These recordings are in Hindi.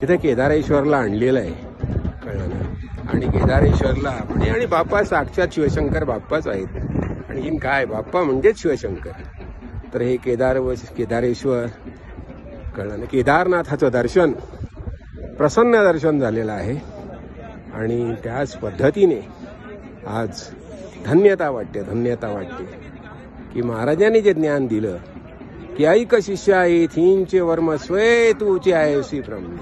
इथे केदारेश्वरला आणलेलं आहे, कळलं ना. आणि केदारेश्वरला म्हणजे आणि बाप्पा साक्षात शिवशंकर बाप्पाच आहेत. आणि इन काय बाप्पा म्हणजेच शिवशंकर. तर हे केदारेश्वर, कळलं ना. केदारनाथाचं दर्शन, प्रसन्न दर्शन झालेलं आहे. आणि त्याच पद्धतीने आज धन्यता वाटते की महाराजांनी जे ज्ञान दिलं की ऐक शिष्या येथींचे वर्म स्वय तूचे आहेसी ब्रह्म.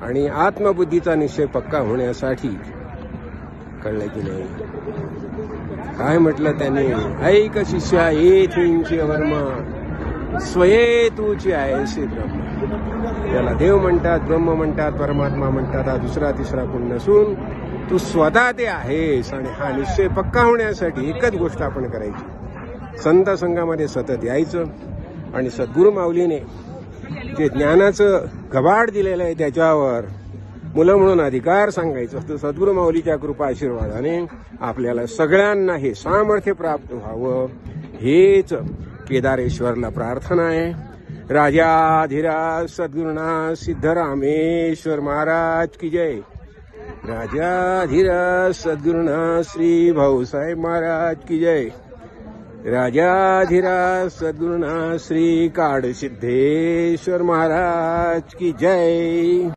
आणि आत्मबुद्धीचा निश्चय पक्का होण्यासाठी, कळलं की नाही, काय म्हटलं त्यांनी, ऐक शिष्या येथींचे वर्म स्वये तूचे आहेसी ब्रह्म. याला देव म्हणतात, ब्रह्म म्हणतात, परमात्मा म्हणतात. हा दुसरा तिसरा कोण नसून तू स्वतः ते आहेस. आणि हा निश्चय पक्का होण्यासाठी एकच गोष्ट आपण करायची, संत संघामध्ये सतत यायचं. आणि सद्गुरू माऊलीने जे ज्ञानाचं कबाड दिलेलं आहे त्याच्यावर मुलं म्हणून अधिकार सांगायचं असतं. सद्गुरू माऊलीच्या कृपा आशीर्वादाने आपल्याला सगळ्यांना हे सामर्थ्य प्राप्त व्हावं, हेच केदारेश्वरला प्रार्थना आहे. राजाधिराज सद्गुरुनाथ सिद्धरामेश्वर महाराज की जय. राजाधिराज सद्गुरुनाथ श्री भाऊसाहेब महाराज की जय. राजाधिराज सद्गुरुनाथ श्री काडसिद्धेश्वर महाराज की जय.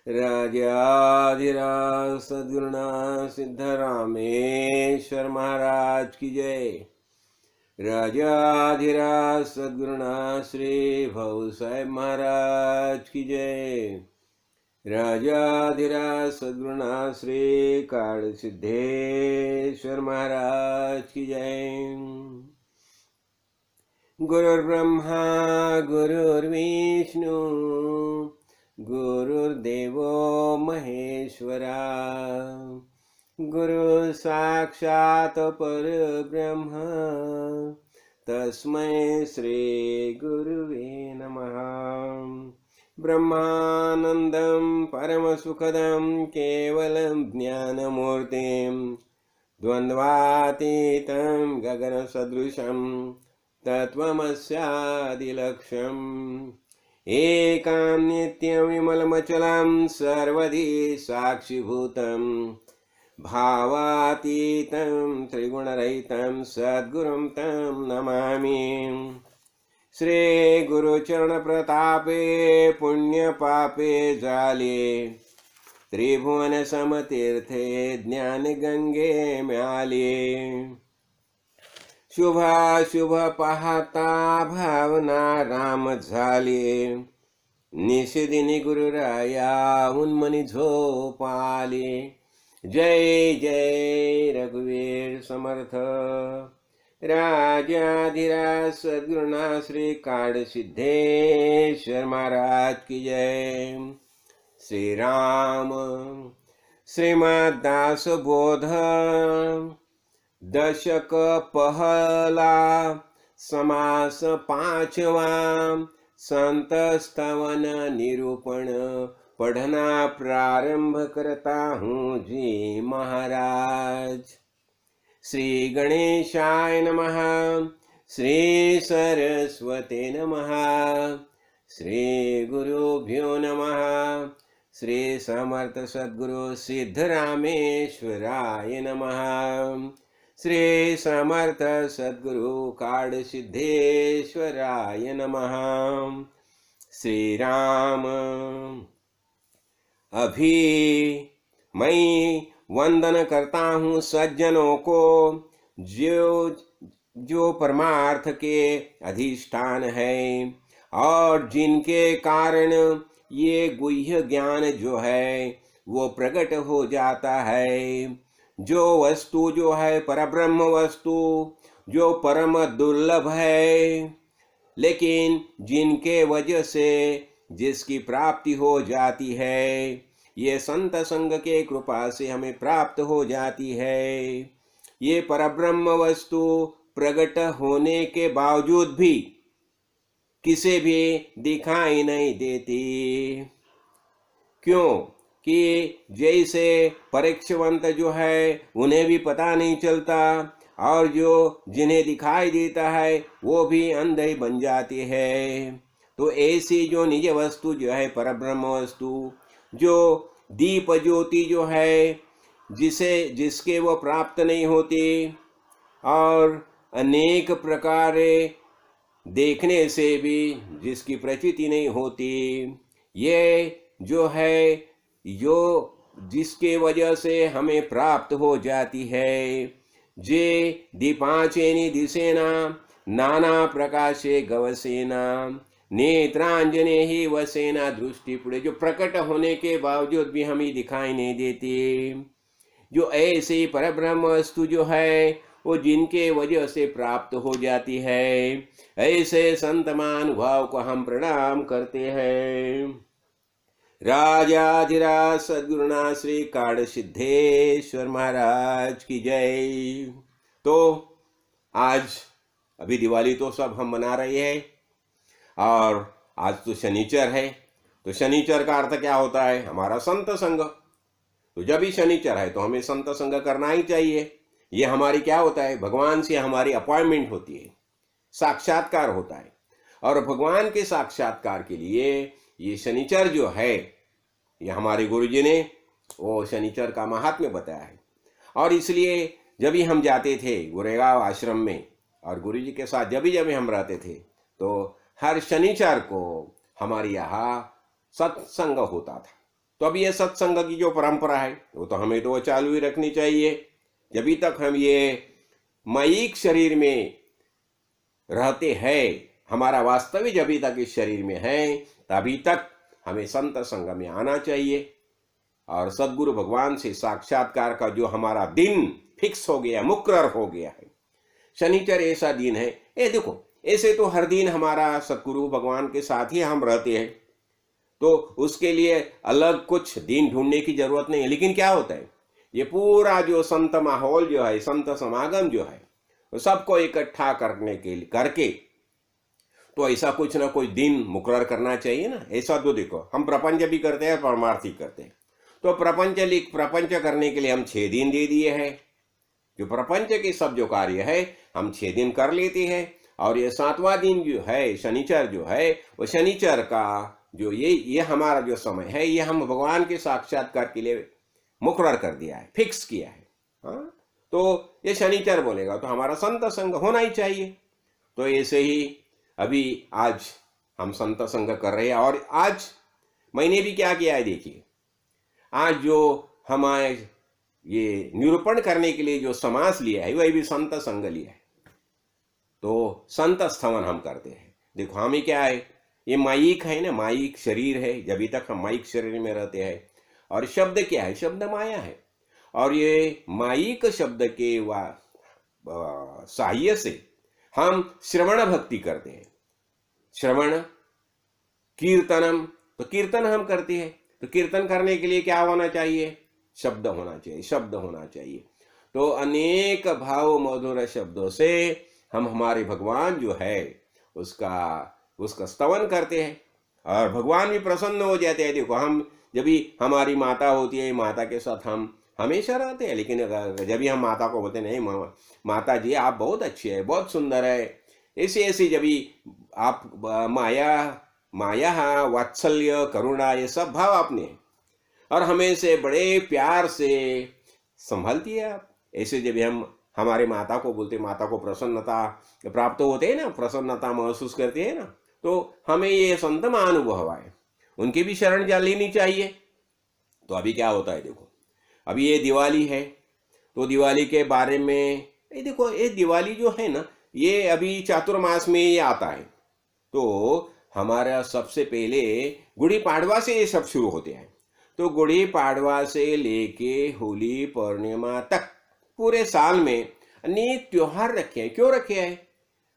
राजाधिराज सद्गुरुनाथ सिद्धरामेश्वर महाराज की जय. राजाधिराज सद्गुरुनाथ श्री भाऊसाहेब महाराज की जय. राजाधिराज सद्गुरुनाथ श्री काडसिद्धेश्वर महाराज की जय. गुरुर्ब्रह्मा गुरुर्विष्णु गुरुर्देवो महेश्वरा. गुरु साक्षात् परब्रह्म तस्मै श्री गुरुवे नमः. ब्रह्मानन्दं परमसुखदं केवलं ज्ञानमूर्तिं द्वन्द्वातीतं गगनसदृशं तत्त्वमस्यादिलक्ष्यम्. एकं नित्यं विमलमचलं सर्वधी साक्षिभूतं भावातीतं त्रिगुणरहितं सद्गुरुं तं नमामि. श्री गुरुचरणप्रतापे पुण्यपापे जाले त्रिभुवन समतीर्थे ज्ञानगंगे म्याले. शुभाशुभ पाहता भावना राम झाले निषेधिनी गुरुराया उन्मनी झोप आले. जय जय रघुवीर समर्थ. राजाधिराज सद्गुरुनाथ श्री काडसिद्धेश्वर महाराज की जय. श्री राम श्रीमद्दास बोध दशक पहला समास पांचवा. संत स्तवन निरूपण पढ़ना प्रारंभ करता हूँ जी महाराज. श्री गणेशाय नमः. श्री सरस्वते नमः. श्री गुरुभ्यो नमः. श्री समर्थ सद्गुरु सिद्धरामेश्वराय नमः. श्री समर्थ सद्गुरु काडसिद्धेश्वराय नमः. श्री राम. अभी मैं वंदन करता हूँ सज्जनों को जो परमार्थ के अधिष्ठान है और जिनके कारण ये गुह्य ज्ञान जो है वो प्रकट हो जाता है. जो वस्तु जो है परब्रह्म वस्तु जो परम दुर्लभ है, लेकिन जिनके वजह से जिसकी प्राप्ति हो जाती है, ये संत संग के कृपा से हमें प्राप्त हो जाती है. ये परब्रह्म वस्तु प्रकट होने के बावजूद भी किसे भी दिखाई नहीं देती। क्यों कि जैसे परीक्षावंत जो है उन्हें भी पता नहीं चलता, और जो जिन्हें दिखाई देता है वो भी अंधे बन जाते हैं। तो ऐसी जो निज वस्तु जो है परब्रह्म वस्तु, जो दीप ज्योति जो है जिसके वो प्राप्त नहीं होती, और अनेक प्रकार देखने से भी जिसकी प्रचिति नहीं होती, ये जो है जो जिसके वजह से हमें प्राप्त हो जाती है। जे दीपांचेनि दिसेना नाना प्रकाशे गवसेना नेत्रांजने ही वसेना दृष्टि पुड़े, जो प्रकट होने के बावजूद भी हमें दिखाई नहीं देती। जो ऐसे परब्रह्म वस्तु जो है वो जिनके वजह से प्राप्त हो जाती है, ऐसे संत महानुभाव को हम प्रणाम करते हैं। राजाधिराज सद्गुरुनाथ श्री काड़ सिद्धेश्वर महाराज की जय। तो आज अभी दिवाली तो सब हम मना रहे हैं, और आज तो शनिचर है। तो शनिचर का अर्थ क्या होता है? हमारा संत संग। तो जब भी शनिचर है तो हमें संत संग करना ही चाहिए। ये हमारी क्या होता है? भगवान से हमारी अपॉइंटमेंट होती है, साक्षात्कार होता है। और भगवान के साक्षात्कार के लिए ये शनिचर जो है, ये हमारे गुरुजी ने वो शनिचर का महात्म्य बताया है। और इसलिए जब भी हम जाते थे गोरेगांव आश्रम में, और गुरुजी के साथ जब भी हम रहते थे, तो हर शनिचर को हमारे यहाँ सत्संग होता था। तो अब ये सत्संग की जो परंपरा है वो तो हमें तो चालू ही रखनी चाहिए। जब तक हम ये माइक शरीर में रहते हैं, हमारा वास्तविक जब तक इस शरीर में है, तभी तक हमें संत संग में आना चाहिए। और सद्गुरु भगवान से साक्षात्कार का जो हमारा दिन फिक्स हो गया, मुकर्रर हो गया है, शनिचर ऐसा दिन है। ये देखो, ऐसे तो हर दिन हमारा सद्गुरु भगवान के साथ ही हम रहते हैं, तो उसके लिए अलग कुछ दिन ढूंढने की जरूरत नहीं है। लेकिन क्या होता है, ये पूरा जो संत माहौल जो है, संत समागम जो है, वो सबको इकट्ठा करके तो ऐसा कुछ ना कुछ दिन मुकर्रर करना चाहिए ना। ऐसा तो देखो, हम प्रपंच भी करते हैं, परमार्थी करते हैं। तो प्रपंच करने के लिए हम 6 दिन दे दिए हैं। जो प्रपंच के सब जो कार्य है हम 6 दिन कर लेते हैं। और ये 7वां दिन जो है शनिचर जो है, वो शनिचर का जो ये हमारा जो समय है, ये हम भगवान के साक्षात्कार के लिए मुकर्रर कर दिया है, फिक्स किया है। हाँ, तो ये शनिचर बोलेगा तो हमारा संत संग होना ही चाहिए। तो ऐसे ही अभी आज हम संत संग कर रहे हैं। और आज मैंने भी क्या किया है देखिए, आज जो हमारे ये निरूपण करने के लिए जो समास लिया है वही भी संत संग लिया है। तो संत स्तवन हम करते हैं। देखो हमें क्या है, ये माइक है ना, माइक शरीर है। जब तक हम माइक शरीर में रहते हैं, और शब्द क्या है? शब्द माया है। और ये माइक शब्द के सहाय्य से हम श्रवण भक्ति करते हैं। श्रवण कीर्तनम, तो कीर्तन हम करते हैं। तो कीर्तन करने के लिए क्या होना चाहिए? शब्द होना चाहिए, शब्द होना चाहिए। तो अनेक भाव मधुर शब्दों से हम हमारे भगवान जो है उसका स्तवन करते हैं, और भगवान भी प्रसन्न हो जाते हैं। देखो, हम जब भी हमारी माता होती है, माता के साथ हम हमेशा रहते हैं, लेकिन जब भी हम माता को बोलते नहीं माता जी आप बहुत अच्छी है, बहुत सुंदर है, ऐसी जब भी आप माया वात्सल्य करुणा ये सब भाव आपने, और हमें से बड़े प्यार से संभालती है आप। ऐसे जब हम हमारे माता को बोलते, माता को प्रसन्नता प्राप्त होते हैं ना, प्रसन्नता महसूस करते हैं ना, तो हमें ये संत महानुभव है, उनकी भी शरण जा लेनी चाहिए। तो अभी क्या होता है देखो, अभी ये दिवाली है, तो दिवाली के बारे में देखो, ये दिवाली जो है ना, ये अभी चातुर्मास में ये आता है। तो हमारा सबसे पहले गुड़ी पाड़वा से ये सब शुरू होते हैं। तो गुड़ी पाड़वा से लेके होली पूर्णिमा तक पूरे साल में अनेक त्योहार रखे हैं। क्यों रखे हैं?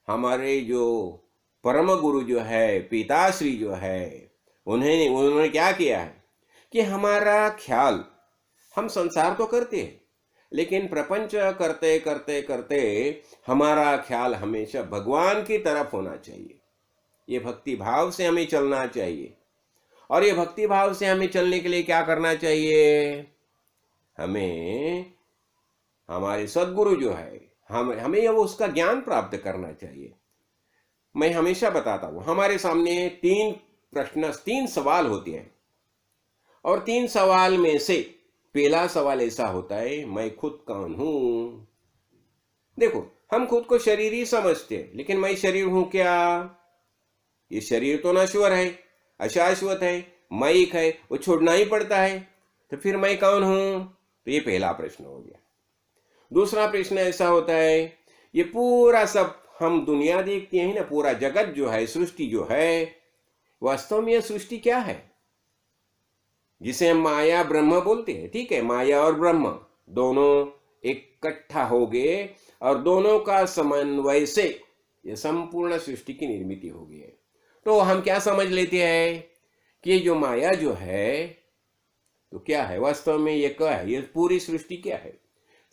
हमारे जो परम गुरु जो है, पिताश्री जो है, उन्होंने क्या किया है कि हमारा ख्याल, हम संसार तो करते हैं, लेकिन प्रपंच करते करते करते हमारा ख्याल हमेशा भगवान की तरफ होना चाहिए। ये भक्ति भाव से हमें चलना चाहिए। और ये भक्ति भाव से हमें चलने के लिए क्या करना चाहिए? हमें हमारे सद्गुरु जो है, हमें वो उसका ज्ञान प्राप्त करना चाहिए। मैं हमेशा बताता हूं, हमारे सामने तीन सवाल होते हैं, और 3 सवाल में से पहला सवाल ऐसा होता है, मैं खुद कौन हूं? देखो, हम खुद को शरीर ही समझते हैं, लेकिन मैं शरीर हूं क्या? ये शरीर तो नश्वर है, अशाश्वत है, माइक है, वो छोड़ना ही पड़ता है। तो फिर मैं कौन हूं? तो ये पहला प्रश्न हो गया। दूसरा प्रश्न ऐसा होता है, ये पूरा सब हम दुनिया देखते हैं ना, पूरा जगत जो है, सृष्टि जो है, वास्तव में यह सृष्टि क्या है? जिसे हम माया ब्रह्म बोलते हैं, ठीक है, माया और ब्रह्म दोनों इकट्ठा हो गए और दोनों का समन्वय से ये संपूर्ण सृष्टि की निर्मित हो गई है। तो हम क्या समझ लेते हैं कि ये जो माया जो है तो क्या है? वास्तव में ये क्या है? ये पूरी सृष्टि क्या है?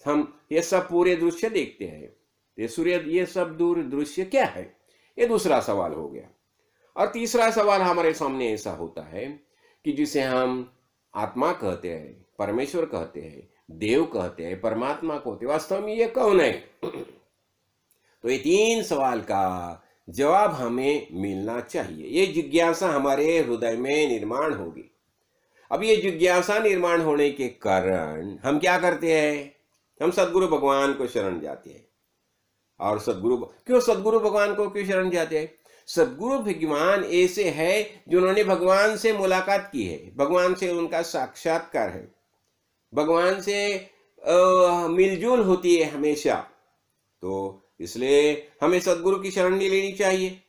हम ये सब पूरे दृश्य देखते हैं, ये सूर्य, ये सब दूर दृश्य क्या है? ये दूसरा सवाल हो गया। और तीसरा सवाल हमारे सामने ऐसा होता है कि जिसे हम आत्मा कहते हैं, परमेश्वर कहते हैं, देव कहते हैं, परमात्मा कहते हैं, वास्तव में ये कौन है? तो ये 3 सवाल का जवाब हमें मिलना चाहिए। ये जिज्ञासा हमारे हृदय में निर्माण होगी। अब ये जिज्ञासा निर्माण होने के कारण हम क्या करते हैं? हम सदगुरु भगवान को शरण जाते हैं। और सदगुरु भगवान को क्यों शरण जाते हैं? सदगुरु भगवान ऐसे है जिन्होंने भगवान से मुलाकात की है, भगवान से उनका साक्षात्कार है, भगवान से मिलजुल होती है हमेशा। तो इसलिए हमें सदगुरु की शरण नहीं लेनी चाहिए।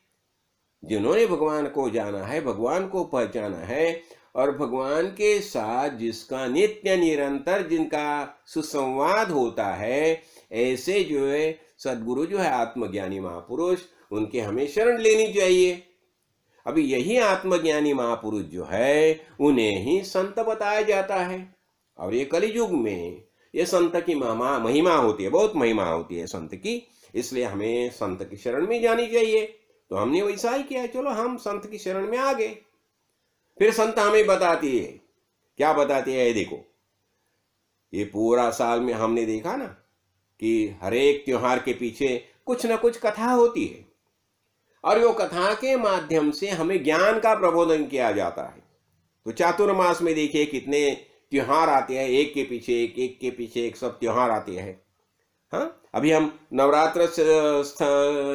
जिन्होंने भगवान को जाना है, भगवान को पहचाना है, और भगवान के साथ जिसका नित्य निरंतर जिनका सुसंवाद होता है, ऐसे जो है सदगुरु जो है आत्मज्ञानी महापुरुष, उनके हमें शरण लेनी चाहिए। अभी यही आत्मज्ञानी महापुरुष जो है उन्हें ही संत बताया जाता है। और ये कलियुग में ये संत की महिमा होती है, बहुत महिमा होती है संत की, इसलिए हमें संत की शरण में जानी चाहिए। तो हमने वैसा ही किया, चलो हम संत की शरण में आ गए। फिर संत हमें बताती है, क्या बताती है? देखो, ये पूरा साल में हमने देखा ना कि हर एक त्योहार के पीछे कुछ ना कुछ कथा होती है, और वो कथा के माध्यम से हमें ज्ञान का प्रबोधन किया जाता है। तो चातुर्मास में देखिए कितने त्योहार आते हैं, एक के पीछे एक, एक के पीछे एक, सब त्योहार आते हैं। हाँ, अभी हम नवरात्र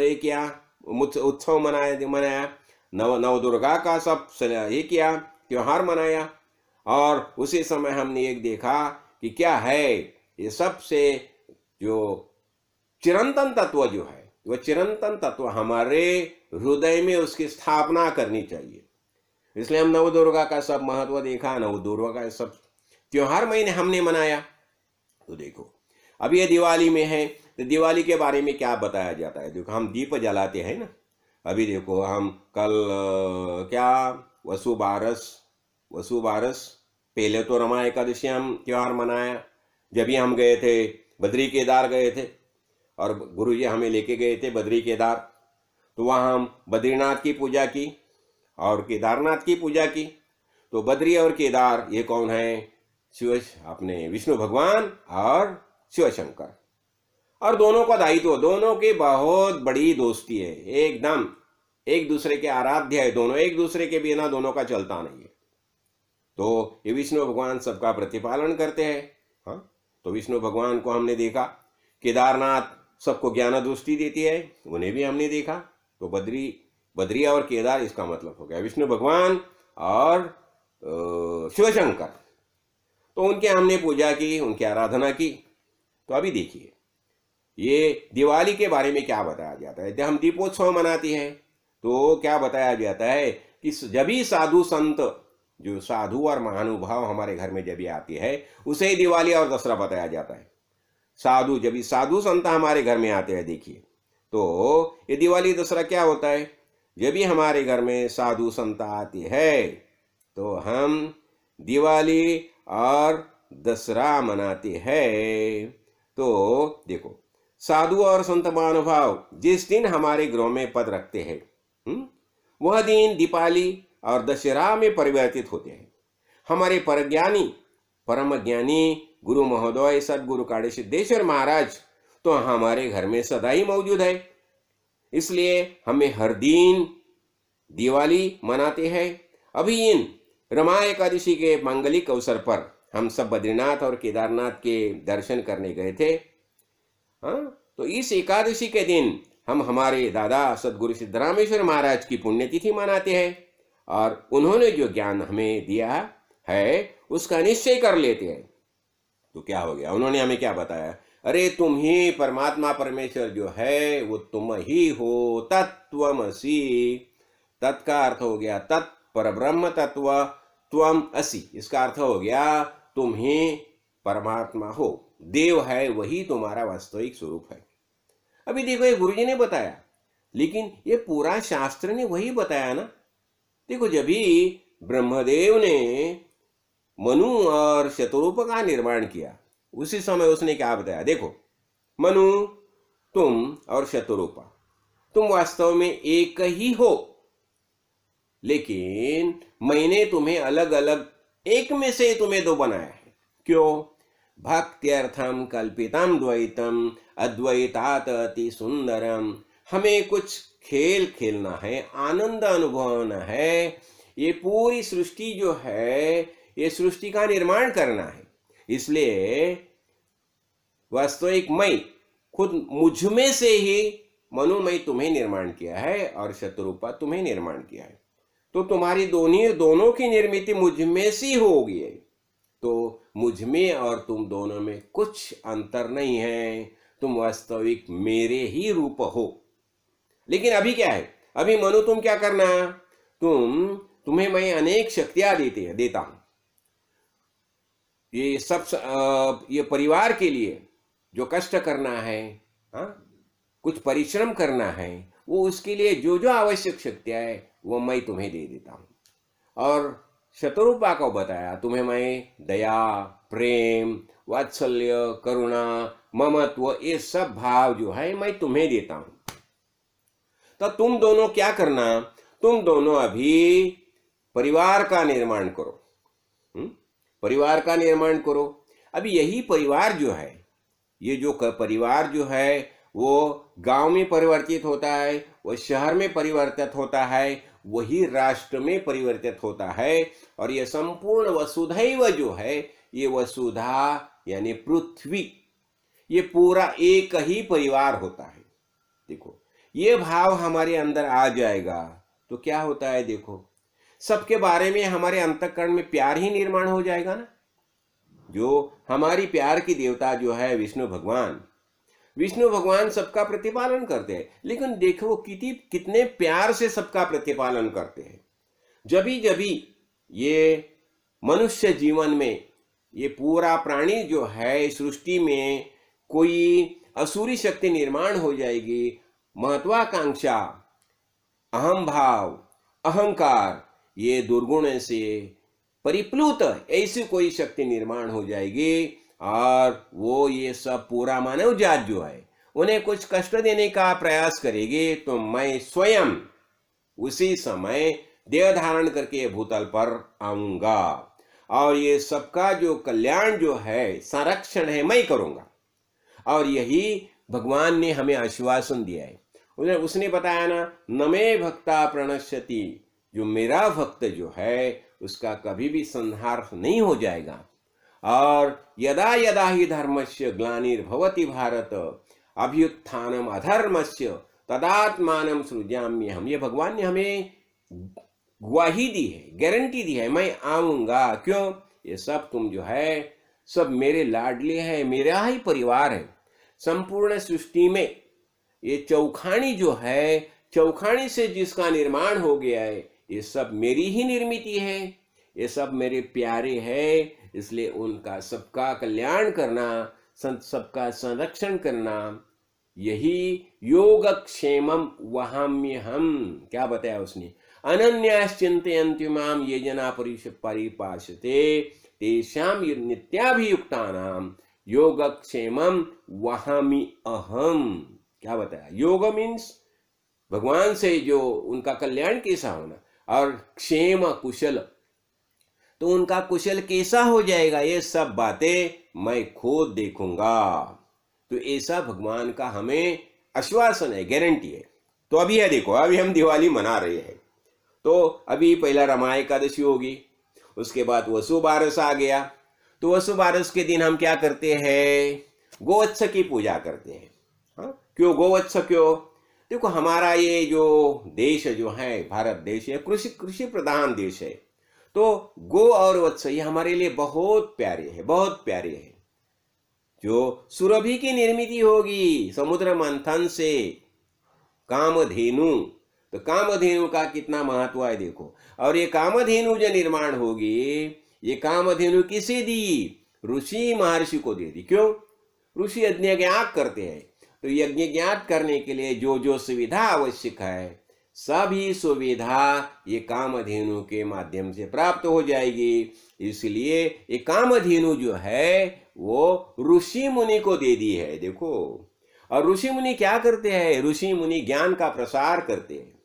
एक क्या उत्सव मनाया, नव दुर्गा का सब ये किया, त्योहार मनाया। और उसी समय हमने एक देखा कि क्या है, ये सबसे जो चिरंतन तत्व जो है, वह चिरंतन तत्व हमारे हृदय में उसकी स्थापना करनी चाहिए। इसलिए हम नव दुर्गा का सब महत्व देखा, नव दुर्गा का सब त्योहार हमने मनाया। तो देखो, अब ये दिवाली में है, तो दिवाली के बारे में क्या बताया जाता है? देखो, हम दीप जलाते हैं ना। अभी देखो, हम कल क्या वसु बारस पहले तो रमा एकादशी हम त्योहार मनाया। जब भी हम गए थे, बद्री केदार गए थे, और गुरुजी हमें लेके गए थे बद्री केदार। तो वहाँ हम बद्रीनाथ की पूजा की और केदारनाथ की पूजा की। तो बद्री और केदार ये कौन है? अपने विष्णु भगवान और शिव शंकर। और दोनों का दायित्व, दोनों की बहुत बड़ी दोस्ती है, एकदम एक दूसरे के आराध्य है दोनों, एक दूसरे के बिना दोनों का चलता नहीं है। तो ये विष्णु भगवान सबका प्रतिपालन करते हैं। हाँ, तो विष्णु भगवान को हमने देखा। केदारनाथ सबको ज्ञान दृष्टि देती है, उन्हें भी हमने देखा। तो बद्री और केदार, इसका मतलब हो गया विष्णु भगवान और शिव शंकर। तो उनके हमने पूजा की, उनकी आराधना की। तो अभी देखिए, ये दिवाली के बारे में क्या बताया जाता है? जब हम दीपोत्सव मनाते हैं तो क्या बताया जाता है कि जब भी साधु संत, जो साधु और महानुभाव हमारे घर में जब भी आती है, उसे ही दिवाली और दशहरा बताया जाता है। जब भी साधु संत हमारे घर में आते हैं, देखिए, तो ये दिवाली दशहरा क्या होता है? जब भी हमारे घर में साधु संत आती है तो हम दिवाली और दशहरा मनाते हैं। तो देखो, साधु और संत महानुभाव जिस दिन हमारे गृह में पद रखते हैं, वह दिन दीपावली और दशहरा में परिवर्तित होते हैं। हमारे परम ज्ञानी गुरु महोदय सदगुरु काड़ी सिद्धेश्वर महाराज तो हमारे घर में सदा ही मौजूद है, इसलिए हमें हर दिन दिवाली मनाते हैं। अभी इन रमा एकादशी के मांगलिक अवसर पर हम सब बद्रीनाथ और केदारनाथ के दर्शन करने गए थे। तो इस एकादशी के दिन हम हमारे दादा सदगुरु सिद्धरामेश्वर महाराज की पुण्यतिथि मनाते हैं और उन्होंने जो ज्ञान हमें दिया है उसका निश्चय कर लेते हैं। तो क्या हो गया, उन्होंने हमें क्या बताया, अरे तुम ही परमात्मा परमेश्वर जो है वो तुम ही हो, तत्त्वमसि। तत् का अर्थ हो गया तत् परब्रह्म तत्व, त्वम असि इसका अर्थ हो गया तुम ही परमात्मा हो, देव है वही तुम्हारा वास्तविक स्वरूप है। अभी देखो ये गुरुजी ने बताया, लेकिन ये पूरा शास्त्र ने वही बताया ना। देखो जब भी ब्रह्मदेव ने मनु और शतरूप का निर्माण किया उसी समय उसने क्या बताया, देखो मनु तुम और शतरूपा तुम वास्तव में एक ही हो, लेकिन मैंने तुम्हें अलग अलग एक में से तुम्हें दो बनाया है। क्यों? भक्त्यर्थम कल्पितम द्वैतम अद्वैतात अति सुंदरम। हमें कुछ खेल खेलना है, आनंद अनुभवना है, ये पूरी सृष्टि जो है ये सृष्टि का निर्माण करना है। इसलिए वास्तविक मैं खुद मुझ में से ही मनोमय तुम्हें निर्माण किया है और शत्रुपा तुम्हें निर्माण किया है, तो तुम्हारी दोनों की निर्मिति मुझ में से होगी। तो मुझ में और तुम दोनों में कुछ अंतर नहीं है, तुम वास्तविक मेरे ही रूप हो। लेकिन अभी क्या है, अभी मनु तुम क्या करना, तुम्हें मैं अनेक शक्तियां देता हूं। ये सब ये परिवार के लिए जो कष्ट करना है, कुछ परिश्रम करना है, वो उसके लिए जो जो आवश्यक शक्तियां है वो मैं तुम्हें दे देता हूं। और शतरूपा को बताया तुम्हें मैं दया, प्रेम, वात्सल्य, करुणा, ममत्व ये सब भाव जो है मैं तुम्हें देता हूं। तो तुम दोनों क्या करना, तुम दोनों अभी परिवार का निर्माण करो, परिवार का निर्माण करो। अभी यही परिवार जो है, ये जो परिवार जो है वो गांव में परिवर्तित होता है, वो शहर में परिवर्तित होता है, वही राष्ट्र में परिवर्तित होता है। और ये संपूर्ण वसुधैव जो है, ये वसुधा यानी पृथ्वी, ये पूरा एक ही परिवार होता है। देखो ये भाव हमारे अंदर आ जाएगा तो क्या होता है, देखो सबके बारे में हमारे अंतःकरण में प्यार ही निर्माण हो जाएगा ना। जो हमारी प्यार की देवता जो है विष्णु भगवान सबका प्रतिपालन करते हैं, लेकिन देखो कितने प्यार से सबका प्रतिपालन करते हैं। जभी ये मनुष्य जीवन में ये पूरा प्राणी जो है सृष्टि में कोई असुरी शक्ति निर्माण हो जाएगी, महत्वाकांक्षा, अहम भाव, अहंकार, ये दुर्गुण से परिप्लुत ऐसी कोई शक्ति निर्माण हो जाएगी और वो ये सब पूरा मानव जात जो है उन्हें कुछ कष्ट देने का प्रयास करेगी, तो मैं स्वयं उसी समय देह धारण करके भूतल पर आऊंगा और ये सबका जो कल्याण जो है, संरक्षण है, मैं करूंगा। और यही भगवान ने हमें आश्वासन दिया है। उसने बताया ना, न मे भक्ता प्रणश्यति, जो मेरा भक्त जो है उसका कभी भी संहार नहीं हो जाएगा। और यदा यदा ही धर्मस्य ग्लानिर्भवति भारत अभ्युत्थानम अधर्मस्य तदात्मानं सृजाम्यहम्। ये भगवान ने हमें ग्वाही दी है, गारंटी दी है, मैं आऊंगा। क्यों? ये सब तुम जो है सब मेरे लाडले हैं, मेरा ही परिवार है। संपूर्ण सृष्टि में ये चौखानी जो है, चौखानी से जिसका निर्माण हो गया है, ये सब मेरी ही निर्मिति है, ये सब मेरे प्यारे हैं। इसलिए उनका सबका कल्याण करना, सबका संरक्षण करना, यही योगक्षेमम वहाम्यहम्। क्या बताया उसने, अनन्याश्चिन्तयन्ति मां ये जना परिपाश्यते तेषां नित्याभियुक्तानां योगक्षेमम वहामि अहम। क्या बताया, योग मीन्स भगवान से जो उनका कल्याण कैसा होना, और क्षेम कुशल, तो उनका कुशल कैसा हो जाएगा, ये सब बातें मैं खुद देखूंगा। तो ऐसा भगवान का हमें आश्वासन है, गारंटी है। तो अभी है, देखो अभी हम दिवाली मना रहे हैं, तो अभी पहला रमा एकादशी होगी, उसके बाद वसु बारस आ गया। तो वसु बारस के दिन हम क्या करते हैं, गोवत्स की पूजा करते हैं। हाँ, क्यों गोवत्स, क्यों? देखो हमारा ये जो देश जो है, भारत देश है, कृषि प्रधान देश है। तो गो और वत्स ये हमारे लिए बहुत प्यारे है, बहुत प्यारे है। जो सुरभि की निर्मित होगी समुद्र मंथन से, कामधेनु, तो कामधेनु का कितना महत्व है देखो। और ये कामधेनु जो निर्माण होगी, ये कामधेनु किसे दी, ऋषि महर्षि को दे दी। क्यों? ऋषि यज्ञ ज्ञात करते हैं, तो यज्ञ ज्ञात करने के लिए जो जो सुविधा आवश्यक है, सभी सुविधा ये कामधेनु के माध्यम से प्राप्त हो जाएगी। इसलिए ये कामधेनु जो है वो ऋषि मुनि को दे दी है, देखो। और ऋषि मुनि क्या करते हैं, ऋषि मुनि ज्ञान का प्रसार करते हैं।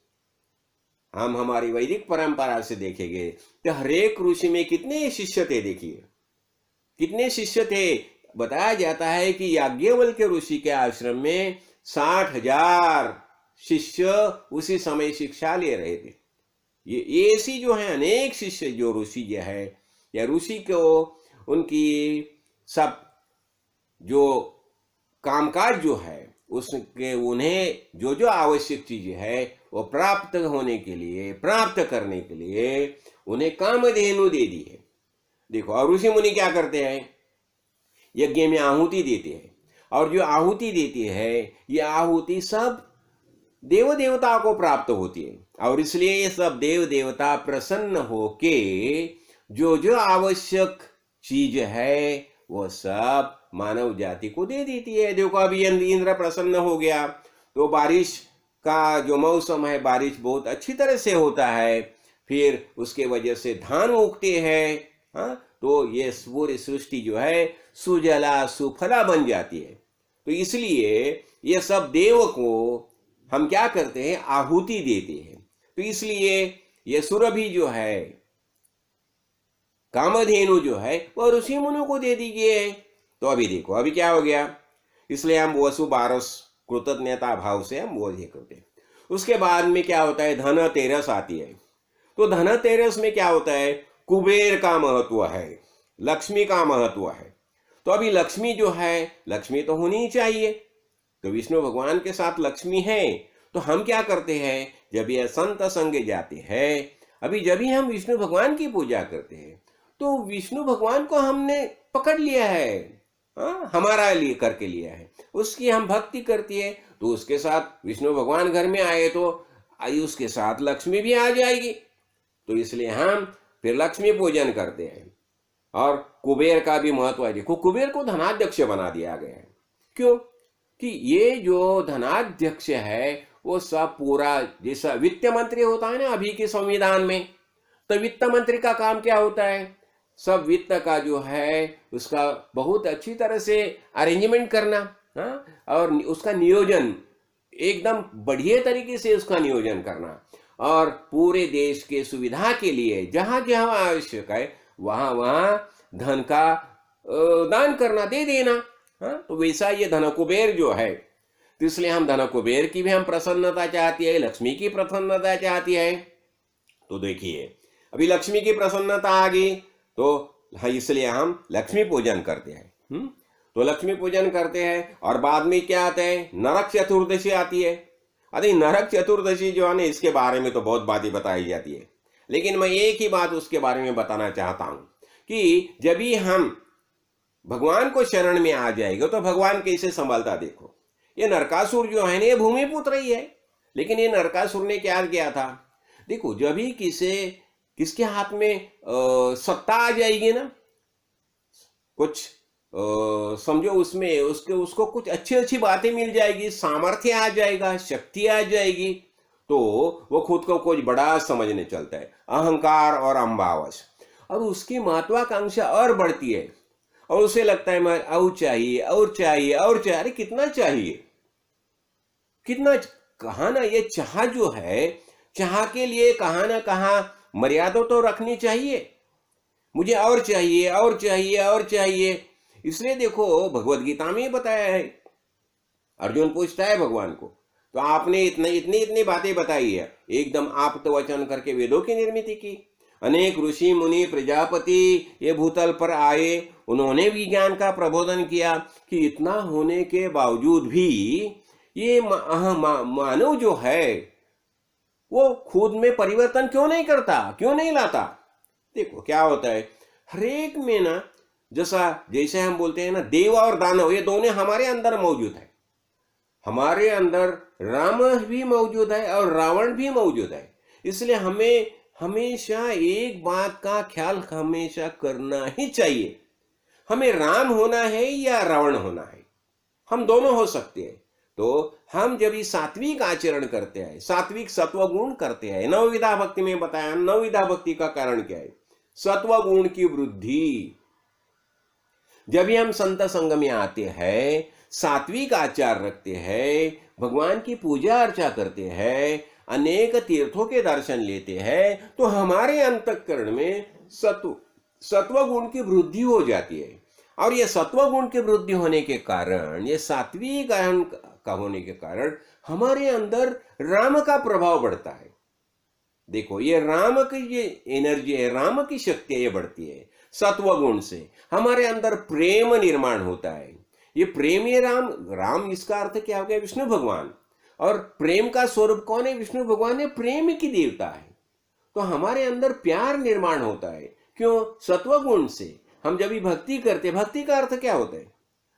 हम हमारी वैदिक परंपरा से देखेंगे तो हरेक ऋषि में कितने शिष्य थे, देखिए कितने शिष्य थे। बताया जाता है कि याज्ञवल्क्य ऋषि के आश्रम में 60,000 शिष्य उसी समय शिक्षा ले रहे थे। ये ऐसी जो है अनेक शिष्य जो ऋषि जो है, या ऋषि को उनकी सब जो कामकाज जो है उसके, उन्हें जो जो आवश्यक चीजें है वो प्राप्त होने के लिए, प्राप्त करने के लिए उन्हें कामधेनु दे दी है। देखो, और ऋषि मुनि क्या करते हैं, यज्ञ में आहुति देते हैं। और जो आहुति देती है, ये आहुति सब देव देवता को प्राप्त होती है। और इसलिए ये सब देव देवता प्रसन्न होके जो जो आवश्यक चीज है वो सब मानव जाति को दे देती है। देखो अभी इंद्र प्रसन्न हो गया तो बारिश का जो मौसम है, बारिश बहुत अच्छी तरह से होता है, फिर उसके वजह से धान उगते हैं। हाँ, तो ये पूरी सृष्टि जो है सुजला सुफला बन जाती है। तो इसलिए ये सब देव को हम क्या करते हैं, आहुति देते हैं। तो इसलिए ये सुरभि जो है, कामधेनु जो है, वो ऋषि मुनियों को दे दी गई है। तो अभी देखो अभी क्या हो गया, इसलिए हम वसु बारस कृतज्ञता भाव से हम वो ये करते हैं। उसके बाद में क्या होता है, धनतेरस आती है। तो धनतेरस में क्या होता है, कुबेर का महत्व है, लक्ष्मी का महत्व है। तो अभी लक्ष्मी जो है, लक्ष्मी तो होनी ही चाहिए। तो विष्णु भगवान के साथ लक्ष्मी है। तो हम क्या करते हैं, जब ये संत संग जाते हैं, अभी जब भी हम विष्णु भगवान की पूजा करते हैं, तो विष्णु भगवान को हमने पकड़ लिया है, हाँ, हमारा लिए करके लिया है, उसकी हम भक्ति करती है। तो उसके साथ विष्णु भगवान घर में आए तो उसके साथ लक्ष्मी भी आ जाएगी। तो इसलिए हम फिर लक्ष्मी पूजन करते हैं। और कुबेर का भी महत्व है। देखो कुबेर को धनाध्यक्ष बना दिया गया है। क्यों? कि ये जो धनाध्यक्ष है वो सब पूरा, जैसा वित्त मंत्री होता है ना अभी के संविधान में, तो वित्त मंत्री का काम क्या होता है, सब वित्त का जो है उसका बहुत अच्छी तरह से अरेंजमेंट करना, हाँ, और उसका नियोजन एकदम बढ़िया तरीके से उसका नियोजन करना, और पूरे देश के सुविधा के लिए जहां जहां आवश्यक है वहां वहां धन का दान करना, दे देना। हाँ, तो वैसा ये धन कुबेर जो है, तो इसलिए हम धन कुबेर की भी हम प्रसन्नता चाहती है, लक्ष्मी की प्रसन्नता चाहती है। तो देखिए अभी लक्ष्मी की प्रसन्नता आ गई तो हाँ, इसलिए हम लक्ष्मी पूजन करते हैं। तो लक्ष्मी पूजन करते हैं। और बाद में क्या आता है, नरक चतुर्दशी आती है। अरे नरक चतुर्दशी जो है ना, इसके बारे में तो बहुत बातें बताई जाती है, लेकिन मैं एक ही बात उसके बारे में बताना चाहता हूं कि जब भी हम भगवान को शरण में आ जाएगा तो भगवान कैसे संभालता। देखो ये नरकासुर जो है ना, ये भूमिपुत्र ही है, लेकिन ये नरकासुर ने क्या किया था, देखो जब भी किसके हाथ में सत्ता आ जाएगी ना, कुछ समझो उसमें उसको कुछ अच्छी अच्छी बातें मिल जाएगी, सामर्थ्य आ जाएगा, शक्ति आ जाएगी, तो वो खुद को कुछ बड़ा समझने चलता है, अहंकार और अंबावश, और उसकी महत्वाकांक्षा और बढ़ती है, और उसे लगता है मैं और चाहिए और चाहिए और चाहिए। अरे कितना चाहिए, कितना कहा ना, ये चाह जो है, चाह के लिए कहा ना कहा मर्यादा तो रखनी चाहिए। मुझे और चाहिए और चाहिए और चाहिए। इसलिए देखो भगवत गीता में बताया है, अर्जुन पूछता है भगवान को, तो आपने इतनी इतनी बातें बताई है, एकदम आप तो वचन करके वेदों की निर्मित की। अनेक ऋषि मुनि प्रजापति ये भूतल पर आए, उन्होंने भी ज्ञान का प्रबोधन किया कि इतना होने के बावजूद भी ये मानव जो है वो खुद में परिवर्तन क्यों नहीं करता, क्यों नहीं लाता। देखो क्या होता है, हरेक में ना, जैसे हम बोलते हैं ना, देव और दानव ये दोनों हमारे अंदर मौजूद है। हमारे अंदर राम भी मौजूद है और रावण भी मौजूद है। इसलिए हमें हमेशा एक बात का ख्याल हमेशा करना ही चाहिए, हमें राम होना है या रावण होना है, हम दोनों हो सकते हैं। तो हम जब ये सात्विक आचरण करते हैं, सात्विक सत्व गुण करते हैं, नवविधा भक्ति में बताया, नवविधा भक्ति का कारण क्या है, सत्व गुण की वृद्धि। जब भी हम संत संग में आते हैं, सात्विक आचार रखते हैं, भगवान की पूजा अर्चा करते हैं, अनेक तीर्थों के दर्शन लेते हैं, तो हमारे अंतःकरण में सत्व गुण की वृद्धि हो जाती है। और ये सत्व गुण की वृद्धि होने के कारण, ये सात्विक का होने के कारण हमारे अंदर राम का प्रभाव बढ़ता है। देखो ये राम की ये एनर्जी है, राम की शक्ति ये बढ़ती है। सत्व गुण से हमारे अंदर प्रेम निर्माण होता है। ये प्रेम, ये राम इसका अर्थ क्या हो गया, विष्णु भगवान। और प्रेम का स्वरूप कौन है, विष्णु भगवान है, प्रेम की देवता है। तो हमारे अंदर प्यार निर्माण होता है। क्यों, सत्व गुण से। हम जब भी भक्ति करते, भक्ति का अर्थ क्या होता है,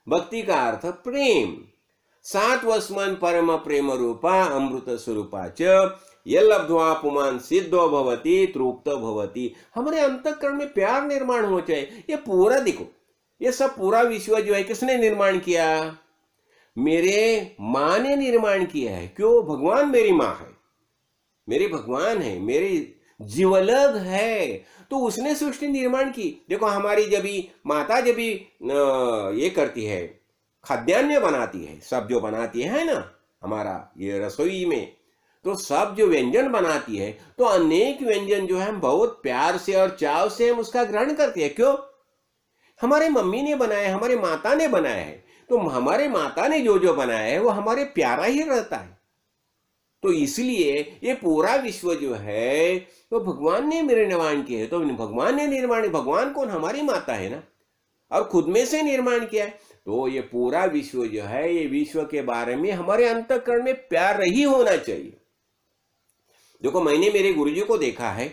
भक्ति का अर्थ प्रेम। सात्वस्मन् परम प्रेम रूपा अमृत स्वरूपा च यल्लब्ध्वा पुमान् सिद्धो भवति तृप्तो भवति। हमारे अंतःकरण में प्यार निर्माण हो जाए। ये पूरा देखो, ये सब पूरा विश्व जो है किसने निर्माण किया, मेरे माँ ने निर्माण किया है। क्यों, भगवान मेरी माँ है, मेरे भगवान है, मेरी जीवलग है, तो उसने सृष्टि निर्माण की। देखो हमारी जब भी माता जब भी ये करती है, खाद्यान्न बनाती है, सब जो बनाती है ना हमारा ये रसोई में, तो सब जो व्यंजन बनाती है, तो अनेक व्यंजन जो है हम बहुत प्यार से और चाव से हम उसका ग्रहण करते हैं। क्यों, हमारे मम्मी ने बनाया, हमारे माता ने बनाया है, तो हमारे माता ने जो जो बनाया है वो हमारे प्यारा ही रहता है। तो इसलिए ये पूरा विश्व जो है तो भगवान ने निर्माण किया है। तो भगवान ने निर्माण, भगवान कौन, हमारी माता है ना, और खुद में से निर्माण किया है। तो ये पूरा विश्व जो है, ये विश्व के बारे में हमारे अंतःकरण में प्यार ही होना चाहिए। देखो मैंने मेरे गुरुजी को देखा है,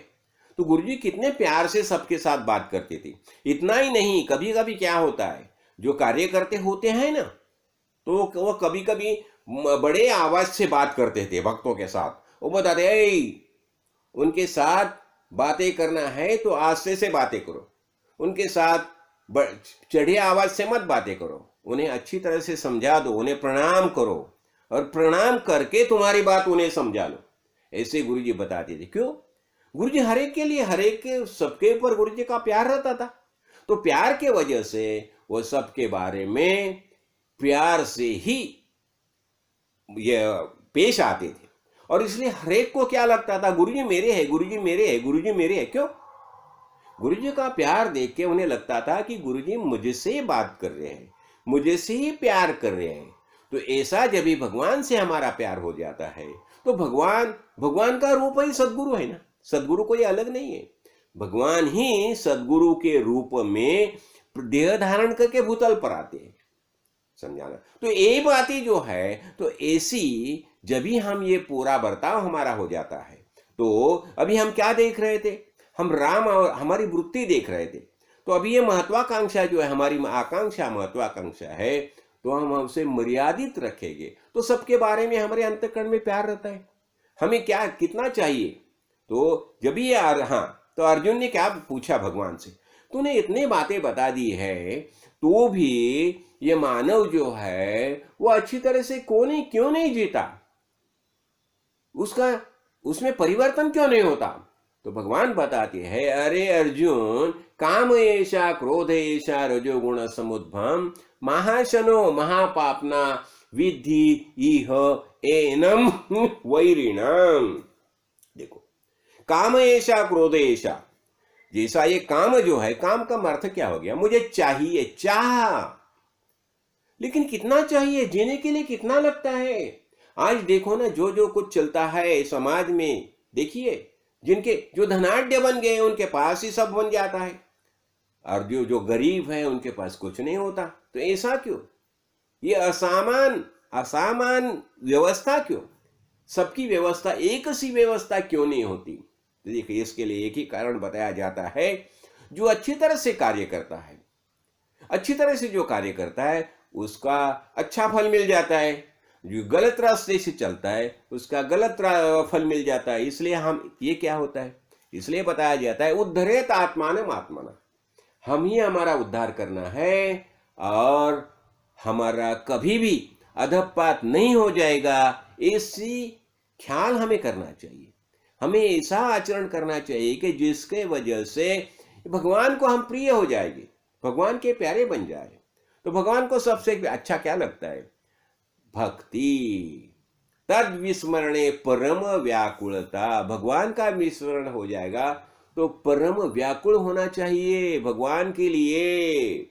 तो गुरुजी कितने प्यार से सबके साथ बात करते थे। इतना ही नहीं, कभी कभी क्या होता है, जो कार्य करते होते हैं ना, तो वो कभी कभी बड़े आवाज से बात करते थे भक्तों के साथ। वो बताते उनके साथ बातें करना है तो आस्ते से बातें करो, उनके साथ चढ़े आवाज से मत बातें करो, उन्हें अच्छी तरह से समझा दो, उन्हें प्रणाम करो और प्रणाम करके तुम्हारी बात उन्हें समझा लो। ऐसे गुरुजी बताते थे। क्यों, गुरुजी हरेक के लिए, हरेक के सबके ऊपर गुरुजी का प्यार रहता था। तो प्यार के वजह से वो सबके बारे में प्यार से ही ये पेश आते थे। और इसलिए हरेक को क्या लगता था, गुरुजी मेरे है, गुरुजी मेरे है, गुरुजी मेरे है। क्यों, गुरुजी का प्यार देख के उन्हें लगता था कि गुरुजी मुझसे बात कर रहे हैं, मुझे से ही प्यार कर रहे हैं। तो ऐसा जब भी भगवान से हमारा प्यार हो जाता है, तो भगवान का रूप ही सदगुरु है ना, सदगुरु कोई अलग नहीं है। भगवान ही सदगुरु के रूप में देह धारण करके भूतल पर आते हैं, समझाना। तो ये बातें जो है, तो ऐसी जब भी हम ये पूरा बर्ताव हमारा हो जाता है, तो अभी हम क्या देख रहे थे, हम राम और हमारी वृत्ति देख रहे थे। तो अभी ये महत्वाकांक्षा जो है, हमारी आकांक्षा महत्वाकांक्षा है, तो हम हमसे मर्यादित रखेंगे तो सबके बारे में हमारे अंतःकरण में प्यार रहता है। हमें क्या कितना चाहिए, तो जब ये तो अर्जुन ने क्या पूछा भगवान से, तूने इतनी बातें बता दी है, तो भी ये मानव जो है वो अच्छी तरह से क्यों नहीं जीता, उसमें परिवर्तन क्यों नहीं होता। तो भगवान बताते हैं, अरे अर्जुन, काम ऐसा क्रोध ऐसा रजोगुण समुद्भम महाशनो महापापना विद्धि इह एनम वैरिणम। देखो, काम ऐसा क्रोध ऐसा, जैसा ये काम जो है, काम का अर्थ क्या हो गया, मुझे चाहिए, चाह, लेकिन कितना चाहिए, जीने के लिए कितना लगता है। आज देखो ना, जो जो कुछ चलता है समाज में, देखिए जिनके जो धनाढ्य बन गए उनके पास ही सब बन जाता है, और जो जो गरीब है उनके पास कुछ नहीं होता। तो ऐसा क्यों, ये असामान व्यवस्था क्यों, सबकी व्यवस्था एक सी व्यवस्था क्यों नहीं होती। तो देखिए, इसके लिए एक ही कारण बताया जाता है, जो अच्छी तरह से कार्य करता है, अच्छी तरह से जो कार्य करता है उसका अच्छा फल मिल जाता है, जो गलत रास्ते से चलता है उसका गलत फल मिल जाता है। इसलिए हम, ये क्या होता है, इसलिए बताया जाता है उद्धरेत आत्मानम आत्मना, हम ही हमारा उद्धार करना है, और हमारा कभी भी अधपात नहीं हो जाएगा, ऐसी ख्याल हमें करना चाहिए। हमें ऐसा आचरण करना चाहिए कि जिसके वजह से भगवान को हम प्रिय हो जाएंगे, भगवान के प्यारे बन जाए। तो भगवान को सबसे अच्छा क्या लगता है, भक्ति। तद विस्मरणे परम व्याकुलता, भगवान का विस्मरण हो जाएगा तो परम व्याकुल होना चाहिए भगवान के लिए।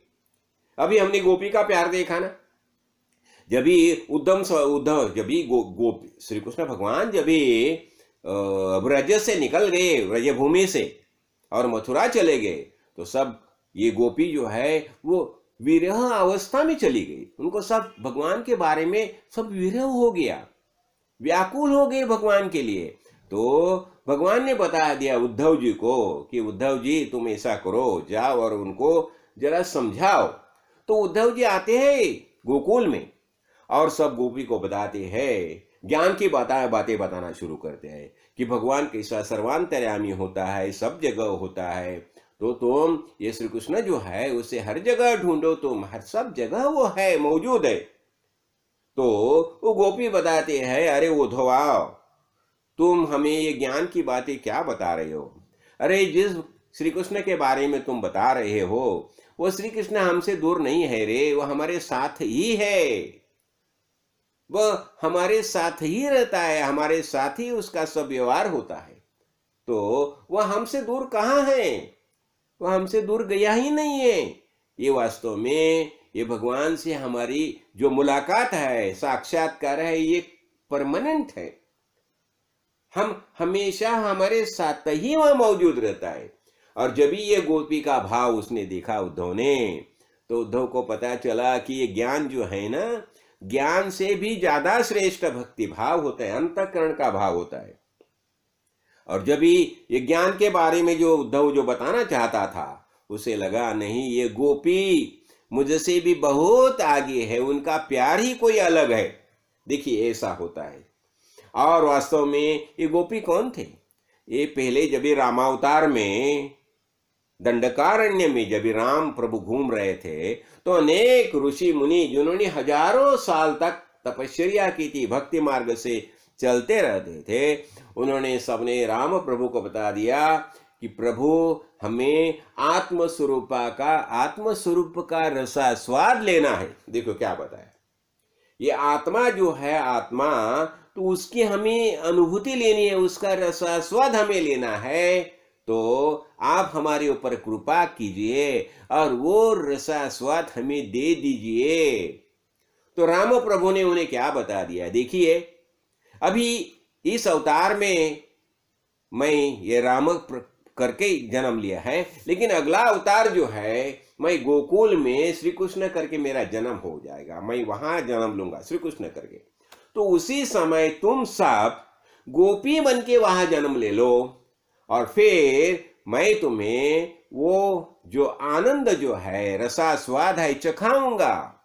अभी हमने गोपी का प्यार देखा ना, जब भी उद्धव जब भी गोपी श्री कृष्ण भगवान जब भी ब्रज से निकल गए, ब्रज भूमि से, और मथुरा चले गए, तो सब ये गोपी जो है वो विरह अवस्था में चली गई। उनको सब भगवान के बारे में सब विरह हो गया, व्याकुल हो गए भगवान के लिए। तो भगवान ने बता दिया उद्धव जी को कि उद्धव जी तुम ऐसा करो, जाओ और उनको जरा समझाओ। तो उद्धव जी आते हैं गोकुल में और सब गोपी को बताते हैं, ज्ञान की बातें बताना शुरू करते हैं कि भगवान कैसा सर्वांतर्यामी होता है, सब जगह होता है। तो तुम ये श्री कृष्ण जो है उसे हर जगह ढूंढो, तुम हर सब जगह वो है, मौजूद है। तो वो गोपी बताते हैं, अरे उद्धव, तुम हमें ये ज्ञान की बातें क्या बता रहे हो, अरे जिस श्री कृष्ण के बारे में तुम बता रहे हो वो श्री कृष्ण हमसे दूर नहीं है रे, वो हमारे साथ ही है, वह हमारे साथ ही रहता है, हमारे साथ ही उसका सब व्यवहार होता है। तो वह हमसे दूर कहाँ है, वह हमसे दूर गया ही नहीं है। ये वास्तव में ये भगवान से हमारी जो मुलाकात है, साक्षात्कार है, ये परमानेंट है। हम हमेशा हमारे साथ ही वह मौजूद रहता है। और जब भी ये गोपी का भाव उसने देखा उद्धव ने, तो उद्धव को पता चला कि ये ज्ञान जो है ना, ज्ञान से भी ज्यादा श्रेष्ठ भक्ति भाव होता है, अंतःकरण का भाव होता है। और जब भी ये ज्ञान के बारे में जो उद्धव जो बताना चाहता था, उसे लगा नहीं, ये गोपी मुझसे भी बहुत आगे है, उनका प्यार ही कोई अलग है। देखिए ऐसा होता है। और वास्तव में ये गोपी कौन थे, ये पहले जब रामावतार में दंडकारण्य में जब राम प्रभु घूम रहे थे, तो अनेक ऋषि मुनि जिन्होंने हजारों साल तक तपस्या की थी, भक्ति मार्ग से चलते रहते थे, उन्होंने सबने राम प्रभु को बता दिया कि प्रभु हमें आत्मस्वरूप का रसा स्वाद लेना है। देखो क्या बताया, ये आत्मा जो है, आत्मा तो उसकी हमें अनुभूति लेनी है, उसका रसा स्वाद हमें लेना है। तो आप हमारे ऊपर कृपा कीजिए और वो रसा स्वाद हमें दे दीजिए। तो राम प्रभु ने उन्हें क्या बता दिया, देखिए अभी इस अवतार में मैं ये राम करके जन्म लिया है, लेकिन अगला अवतार जो है मैं गोकुल में श्री कृष्ण करके मेरा जन्म हो जाएगा, मैं वहां जन्म लूंगा श्री कृष्ण करके। तो उसी समय तुम सब गोपी बन के वहां जन्म ले लो, और फिर मैं तुम्हें वो जो आनंद जो है, रसास्वाद है, चखाऊंगा।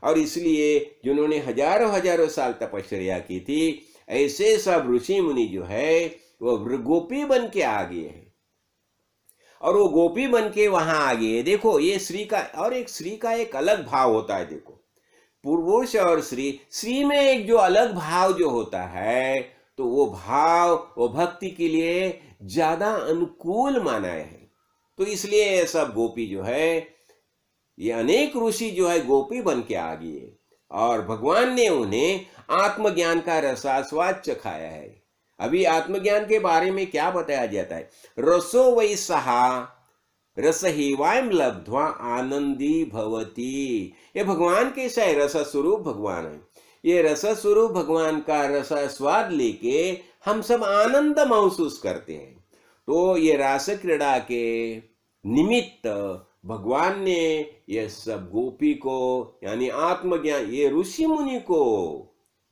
और इसलिए जिन्होंने हजारों हजारों साल तपस्या की थी, ऐसे सब ऋषि मुनि जो है वो गोपी बन के आ गए हैं, और वो गोपी बन के वहां आ गए। देखो ये श्री का, और एक श्री का एक अलग भाव होता है। देखो पुरुष और श्री में एक जो अलग भाव जो होता है, तो वो भाव वो भक्ति के लिए ज्यादा अनुकूल माना है। तो इसलिए ये सब गोपी जो है, ये अनेक ऋषि जो है गोपी बन के आ गए, और भगवान ने उन्हें आत्मज्ञान का रसास्वाद चखाया है। अभी आत्मज्ञान के बारे में क्या बताया जाता है? रसो वै सहा रसहीवायम लब्ध्वा आनंदी भवती। ये भगवान कैसा है? रस स्वरूप भगवान है। ये रस स्वरूप भगवान का रसास्वाद लेके हम सब आनंद महसूस करते हैं। तो ये रास क्रीड़ा के निमित्त भगवान ने ये सब गोपी को, यानी आत्मज्ञान, ये ऋषि मुनि को,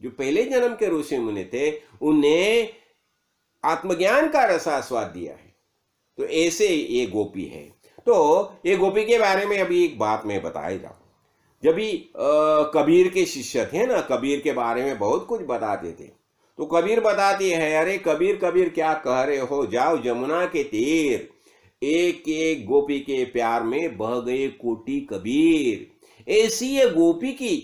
जो पहले जन्म के ऋषि मुनि थे, उन्हें आत्मज्ञान का रसास्वाद दिया है। तो ऐसे ये गोपी है। तो ये गोपी के बारे में अभी एक बात मैं बताया जाऊं। जब भी कबीर के शिष्य थे ना, कबीर के बारे में बहुत कुछ बताते थे। तो कबीर बताती है, अरे कबीर कबीर क्या कह रहे हो, जाओ जमुना के तीर, एक एक गोपी के प्यार में बह गए कोटि कबीर। ऐसी ये गोपी की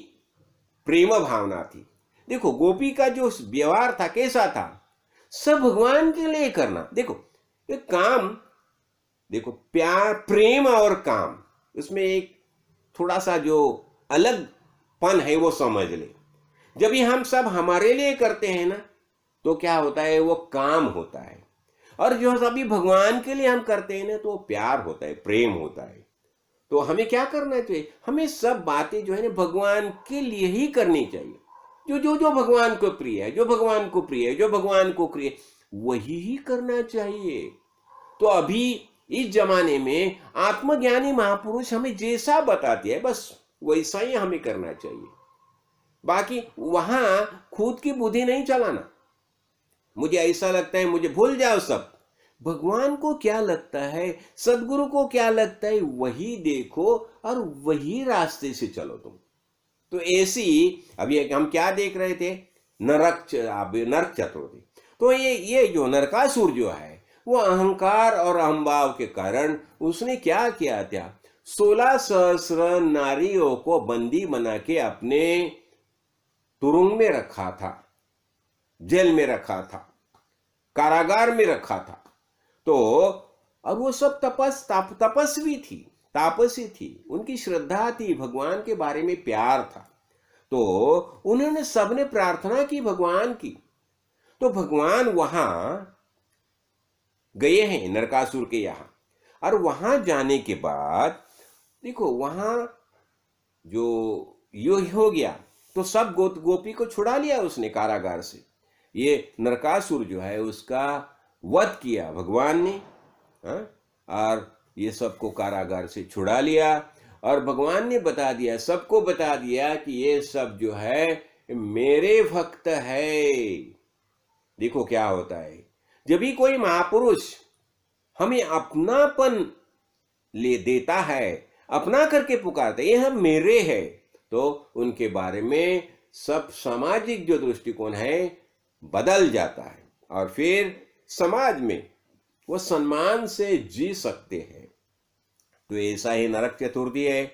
प्रेम भावना थी। देखो गोपी का जो व्यवहार था कैसा था? सब भगवान के लिए करना। देखो ये काम, देखो प्यार, प्रेम और काम, उसमें एक थोड़ा सा जो अलगपन है वो समझ ले। जब भी हम सब हमारे लिए करते हैं ना, तो क्या होता है? वो काम होता है। और जो सभी भगवान के लिए हम करते हैं ना, तो प्यार होता है, प्रेम होता है। तो हमें क्या करना चाहिए? हमें सब बातें जो है ना भगवान के लिए ही करनी चाहिए। जो जो जो भगवान को प्रिय है, जो भगवान को प्रिय है, जो भगवान को प्रिय है, वही ही करना चाहिए। तो अभी इस जमाने में आत्मज्ञानी महापुरुष हमें जैसा बताते हैं, बस वैसा ही हमें करना चाहिए। बाकी वहां खुद की बुद्धि नहीं चलाना। मुझे ऐसा लगता है, मुझे भूल जाओ सब। भगवान को क्या लगता है, सदगुरु को क्या लगता है, वही देखो और वही रास्ते से चलो तुम। तो ऐसी अभी हम क्या देख रहे थे? नरक चतुर्थी। तो ये जो नरकासुर जो है, वो अहंकार और अहंभाव के कारण उसने क्या किया था? 16 सहस्र नारियों को बंदी बना के अपने तुरुंग में रखा था, जेल में रखा था, कारागार में रखा था। तो और वो सब तपस्वी थी, तापसी थी, उनकी श्रद्धा थी, भगवान के बारे में प्यार था। तो उन्होंने सबने प्रार्थना की भगवान की। तो भगवान वहां गए हैं नरकासुर के यहां, और वहां जाने के बाद देखो वहां जो यो हो गया, तो सब गोपी को छुड़ा लिया उसने कारागार से। ये नरकासुर जो है उसका वध किया भगवान ने, और ये सबको कारागार से छुड़ा लिया। और भगवान ने बता दिया, सबको बता दिया कि ये सब जो है मेरे भक्त है। देखो क्या होता है, जब भी कोई महापुरुष हमें अपनापन ले देता है, अपना करके पुकारता है, ये हम मेरे हैं, तो उनके बारे में सब सामाजिक जो दृष्टिकोण है बदल जाता है, और फिर समाज में वो सम्मान से जी सकते हैं। तो ऐसा ही नरक चतुर्थी है।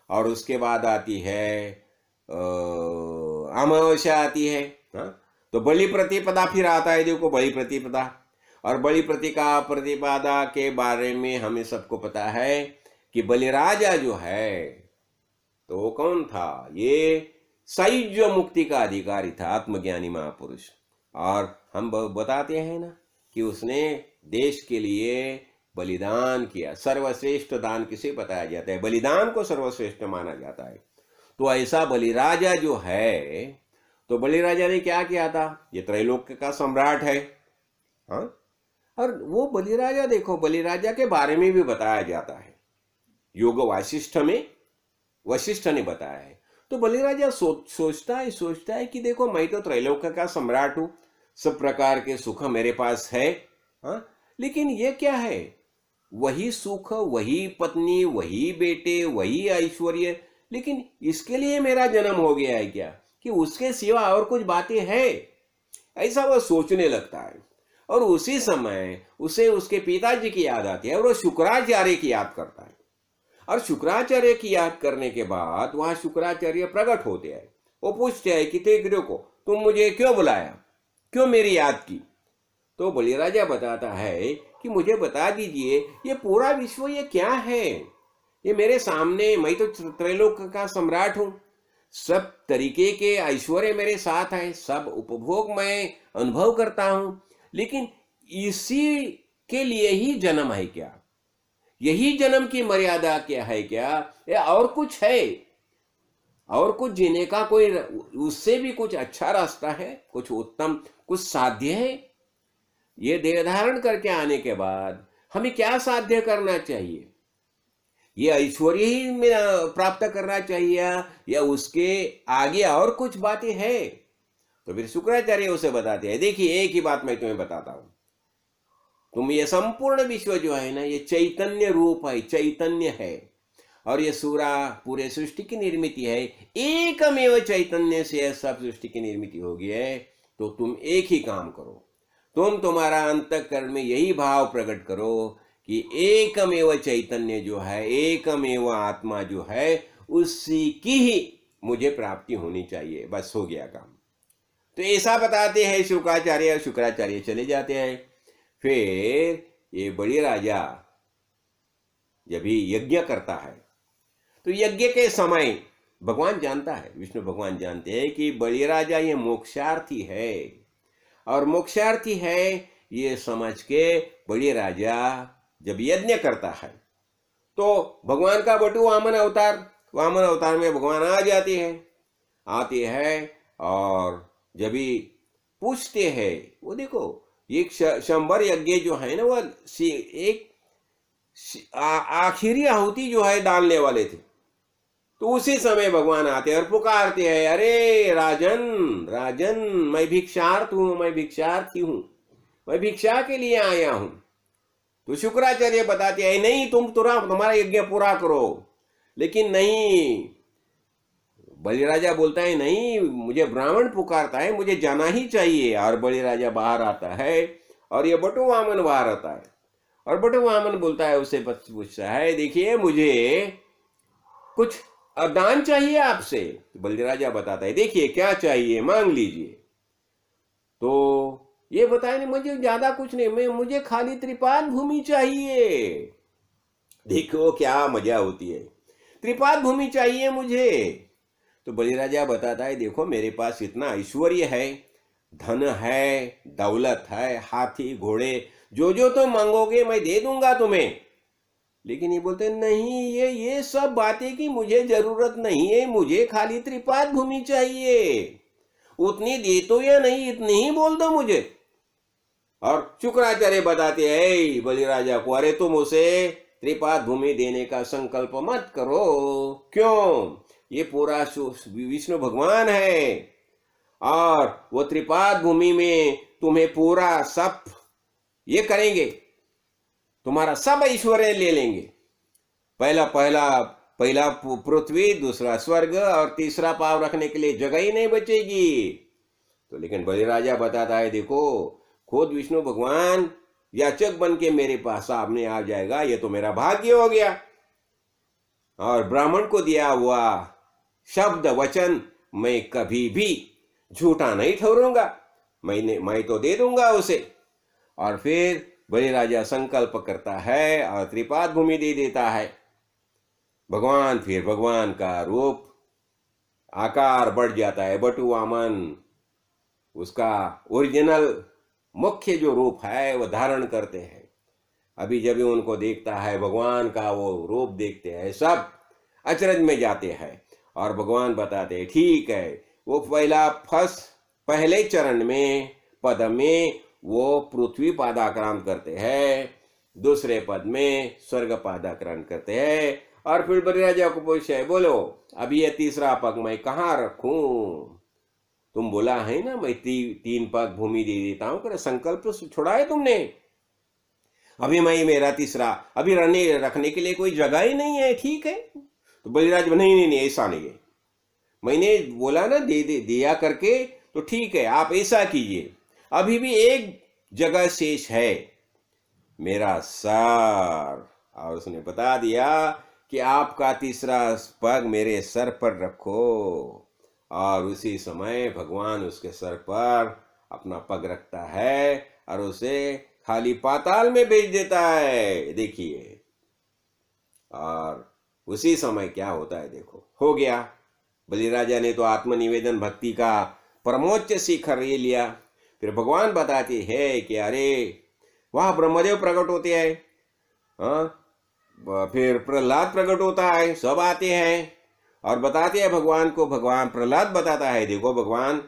और उसके बाद आती है अमावस्या आती है। तो बलि प्रतिपदा फिर आता है। देखो बलि प्रतिपदा, और बलि प्रतिपदा के बारे में हमें सबको पता है कि बलिराजा जो है तो वो कौन था? ये सायुज्य मुक्ति का अधिकारी था, आत्मज्ञानी महापुरुष। और हम बताते हैं ना कि उसने देश के लिए बलिदान किया। सर्वश्रेष्ठ दान किसे बताया जाता है? बलिदान को सर्वश्रेष्ठ माना जाता है। तो ऐसा बलिराजा जो है, तो बलिराजा ने क्या किया था? ये त्रैलोक्य का सम्राट है। और वो बलिराजा, देखो बलिराजा के बारे में भी बताया जाता है योग वासिष्ठ में, वशिष्ठ ने बताया है। तो बलिराजा सोचता है कि देखो मैं तो त्रैलोक्य का सम्राट हूं, सब प्रकार के सुख मेरे पास है, लेकिन ये क्या है? वही सुख, वही पत्नी, वही बेटे, वही ऐश्वर्य, लेकिन इसके लिए मेरा जन्म हो गया है क्या कि उसके सिवा और कुछ बातें हैं? ऐसा वह सोचने लगता है। और उसी समय उसे उसके पिताजी की याद आती है और वो शुक्राचार्य की याद करता है। और शुक्राचार्य की याद करने के बाद वहां शुक्राचार्य प्रकट होते हैं। वो पूछते हैं कि देखो तुम मुझे क्यों बुलाया, क्यों मेरी याद की? तो बलिराजा बताता है कि मुझे बता दीजिए ये पूरा विश्व ये क्या है? ये मेरे सामने, मैं तो त्रैलोक का सम्राट हूं, सब तरीके के ऐश्वर्य मेरे साथ है, सब उपभोग मैं अनुभव करता हूं, लेकिन इसी के लिए ही जन्म है क्या? यही जन्म की मर्यादा क्या है क्या, या और कुछ है? और कुछ जीने का कोई उससे भी कुछ अच्छा रास्ता है, कुछ उत्तम, कुछ साध्य है? ये देह धारण करके आने के बाद हमें क्या साध्य करना चाहिए? ये ऐश्वर्य ही प्राप्त करना चाहिए या उसके आगे और कुछ बातें हैं? तो फिर शुक्राचार्य उसे बताते हैं, देखिए एक ही बात मैं तुम्हें बताता हूं, तुम ये संपूर्ण विश्व जो है ना, ये चैतन्य रूप है, चैतन्य है, और ये सूरा पूरे सृष्टि की निर्मित है, एकमेव चैतन्य से सब सृष्टि की निर्मित होगी है। तो तुम एक ही काम करो, तुम तुम्हारा अंतःकरण में यही भाव प्रकट करो कि एकमेव चैतन्य जो है, एकमेव आत्मा जो है, उसी की ही मुझे प्राप्ति होनी चाहिए, बस हो गया काम। तो ऐसा बताते हैं शुक्राचार्य। शुक्राचार्य चले जाते हैं। फिर ये बड़ी राजा जब भी यज्ञ करता है, तो यज्ञ के समय भगवान जानता है, विष्णु भगवान जानते हैं कि बड़ी राजा ये मोक्षार्थी है, और मोक्षार्थी है ये समझ के बड़ी राजा जब यज्ञ करता है तो भगवान का बटु वामन अवतार में भगवान आ जाते हैं और जब भी पूछते हैं, वो देखो एक शंबर यज्ञ जो है ना, वो एक आखिरी आहुति जो है डालने वाले थे, तो उसी समय भगवान आते हैं और पुकारते हैं, अरे राजन राजन, मैं भिक्षार्थी हूं, मैं भिक्षा के लिए आया हूं। तो शुक्राचार्य बताते हैं, नहीं तुम तुम्हारा यज्ञ पूरा करो। लेकिन नहीं, बलिराजा बोलता है, नहीं मुझे ब्राह्मण पुकारता है, मुझे जाना ही चाहिए। और बलिराजा बाहर आता है और ये बटु वामन बाहर आता है, और बटु वामन बोलता है, उसे पूछता है, देखिए मुझे कुछ दान चाहिए आपसे। तो बलिराजा बताता है, देखिए क्या चाहिए, मांग लीजिए। तो ये बताया, नहीं मुझे ज्यादा कुछ नहीं, मुझे खाली त्रिपाद भूमि चाहिए। देखो क्या मजा होती है, त्रिपाद भूमि चाहिए मुझे। तो बलिराजा बताता है, देखो मेरे पास इतना ऐश्वर्य है, धन है, दौलत है, हाथी घोड़े, जो तुम मांगोगे मैं दे दूंगा तुम्हें। लेकिन ये बोलते नहीं, ये सब बातें की मुझे जरूरत नहीं है, मुझे खाली त्रिपाद भूमि चाहिए। उतनी दे तो या नहीं, इतनी ही बोल दो मुझे। और शुक्राचार्य बताते हैं बलिराजा को, अरे तुम उसे त्रिपाद भूमि देने का संकल्प मत करो। क्यों? ये पूरा विष्णु भगवान है, और वो त्रिपाद भूमि में तुम्हें पूरा सब ये करेंगे, तुम्हारा सब ऐश्वर्य ले लेंगे। पहला पृथ्वी, दूसरा स्वर्ग, और तीसरा पांव रखने के लिए जगह ही नहीं बचेगी। तो लेकिन बलिराजा बताता है, देखो खुद विष्णु भगवान याचक बन के मेरे पास सामने आ जाएगा, ये तो मेरा भाग्य हो गया। और ब्राह्मण को दिया हुआ शब्द वचन मैं कभी भी झूठा नहीं ठहरूंगा, मैं तो दे दूंगा उसे। और फिर बलिराजा संकल्प करता है और त्रिपाद भूमि दे देता है। भगवान का रूप आकार बढ़ जाता है, बटु वामन उसका ओरिजिनल मुख्य जो रूप है वो धारण करते हैं। अभी जब उनको देखता है, भगवान का वो रूप देखते हैं, सब अचरज में जाते हैं। और भगवान बताते हैं, ठीक है, वो पहले चरण में पद में वो पृथ्वी पादाक्रांत करते हैं, दूसरे पद में स्वर्ग पादाक्रांत करते हैं। और फिर बलिराजा को पूछे, बोलो अभी ये तीसरा पग मैं कहाँ रखूं? तुम बोला है ना मैं 3 पग भूमि दे देता हूं, कर संकल्प छोड़ा है तुमने। अभी मैं मेरा तीसरा, अभी रखने के लिए कोई जगह ही नहीं है, ठीक है। तो बलिराज, नहीं ऐसा नहीं है, मैंने बोला ना दिया करके, तो ठीक है आप ऐसा कीजिए, अभी भी एक जगह शेष है, मेरा सर। और उसने बता दिया कि आपका तीसरा पग मेरे सर पर रखो। और उसी समय भगवान उसके सर पर अपना पग रखता है और उसे खाली पाताल में भेज देता है। देखिए, और उसी समय क्या होता है देखो, हो गया बलिराजा ने तो आत्मनिवेदन भक्ति का परमोच्च शिखर ये लिया। फिर भगवान बताते हैं कि अरे वह ब्रह्मदेव प्रकट होते हैं, फिर प्रहलाद प्रकट होता है, सब आते हैं और बताते हैं भगवान को। भगवान प्रहलाद बताता है, देखो भगवान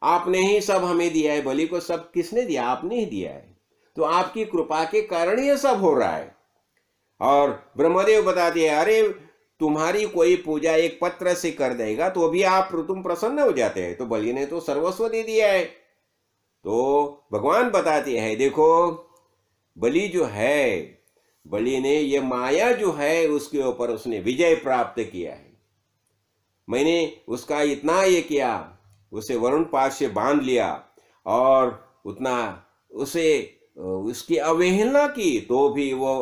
आपने ही सब हमें दिया है, बलि को सब किसने दिया? आपने ही दिया है, तो आपकी कृपा के कारण ये सब हो रहा है। और ब्रह्मदेव बताते हैं, अरे तुम्हारी कोई पूजा एक पत्र से कर देगा तो भी तुम प्रसन्न हो जाते हैं, तो बलि ने तो सर्वस्व दे दिया है। तो भगवान बताते हैं, देखो बलि जो है, बलि ने ये माया जो है उसके ऊपर उसने विजय प्राप्त किया है। मैंने उसका इतना ये किया, उसे वरुण पाश से बांध लिया और उतना उसे उसकी अवहेलना की तो भी वो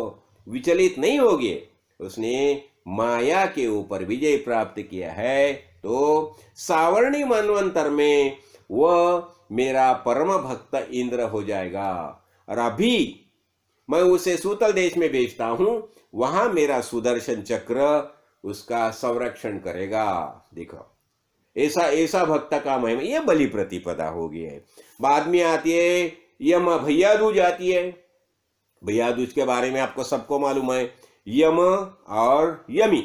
विचलित नहीं हो गए, उसने माया के ऊपर विजय प्राप्त किया है। तो सावर्णी मनवंतर में वह मेरा परम भक्त इंद्र हो जाएगा और अभी मैं उसे सूतल देश में भेजता हूं, वहां मेरा सुदर्शन चक्र उसका संरक्षण करेगा। देखो ऐसा ऐसा भक्त का महिमा, ये बलि प्रतिपदा हो गई है। बाद में आती है यम भैया दूज आती है। भैया दूज के बारे में आपको सबको मालूम है, यम और यमी,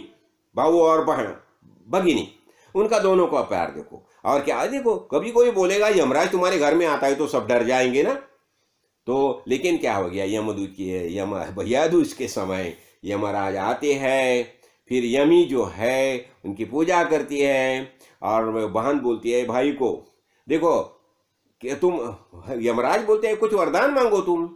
भाऊ और बहन भगिनी, उनका दोनों का प्यार देखो। और क्या देखो, कभी कोई बोलेगा यमराज तुम्हारे घर में आता है तो सब डर जाएंगे ना, तो लेकिन क्या हो गया, यम भैया दूज के समय यमराज आते हैं, फिर यमी जो है उनकी पूजा करती है और बहन बोलती है भाई को, देखो कि तुम, यमराज बोलते हैं कुछ वरदान मांगो तुम,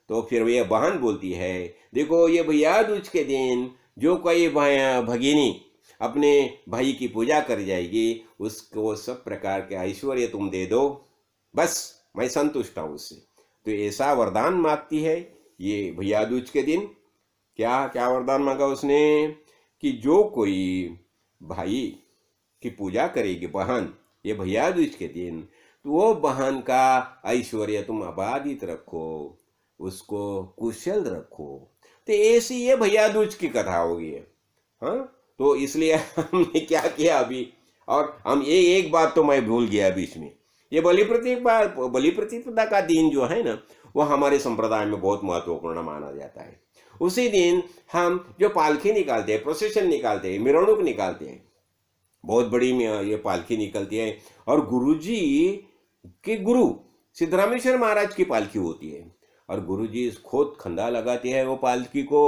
तो फिर ये बहन बोलती है, देखो ये भैया दूज के दिन जो कोई भगिनी अपने भाई की पूजा कर जाएगी उसको सब प्रकार के ऐश्वर्य तुम दे दो, बस मैं संतुष्ट हूँ उससे। तो ऐसा वरदान मांगती है ये भैया दूज के दिन। क्या क्या वरदान मांगा उसने कि जो कोई भाई की पूजा करेगी बहन ये भैया दूज के दिन, तो वो बहन का ऐश्वर्य तुम अबाधित रखो, उसको कुशल रखो। तो ऐसी ये भैया दूज की कथा होगी है। हाँ, तो इसलिए हमने क्या किया अभी, और हम ये एक बात तो मैं भूल गया बीच में, ये बलि प्रतिपदा का दिन जो है ना, वो हमारे संप्रदाय में बहुत महत्वपूर्ण माना जाता है। उसी दिन हम जो पालकी निकालते हैं, प्रोसेशन निकालते हैं, मिरवणुक निकालते हैं, बहुत बड़ी ये पालकी निकलती है और गुरुजी के गुरु सिद्धरामेश्वर महाराज की पालकी होती है और गुरुजी खुद खंदा लगाते हैं वो पालकी को।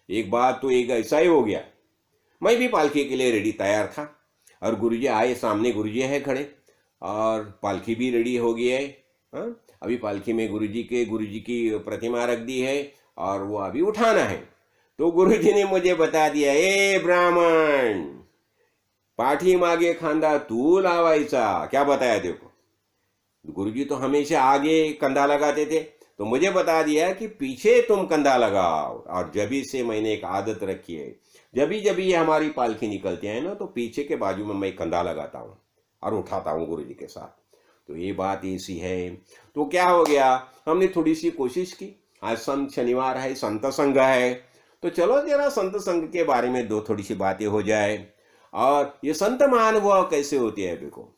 एक बात तो एक ऐसा ही हो गया, मैं भी पालकी के लिए रेडी तैयार था और गुरुजी आए, सामने गुरुजी है खड़े और पालकी भी रेडी हो गई है। हाँ, अभी पालकी में गुरुजी की प्रतिमा रख दी है और वो अभी उठाना है। तो गुरुजी ने मुझे बता दिया, ए ब्राह्मण पाठी मागे खांदा तू लावायचा। क्या बताया देखो, गुरुजी तो हमेशा आगे कंधा लगाते थे, तो मुझे बता दिया कि पीछे तुम कंधा लगाओ। और जभी से मैंने एक आदत रखी है, जभी ये हमारी पालकी निकलती है ना, तो पीछे के बाजू में मैं कंधा लगाता हूँ और उठाता हूँ गुरुजी के साथ। तो ये बात ऐसी है। तो क्या हो गया, हमने थोड़ी सी कोशिश की, आज संत शनिवार है, संत संघ है, तो चलो जरा संत संघ के बारे में थोड़ी सी बातें हो जाए। और ये संत महानुभाव कैसे होते हैं, देखो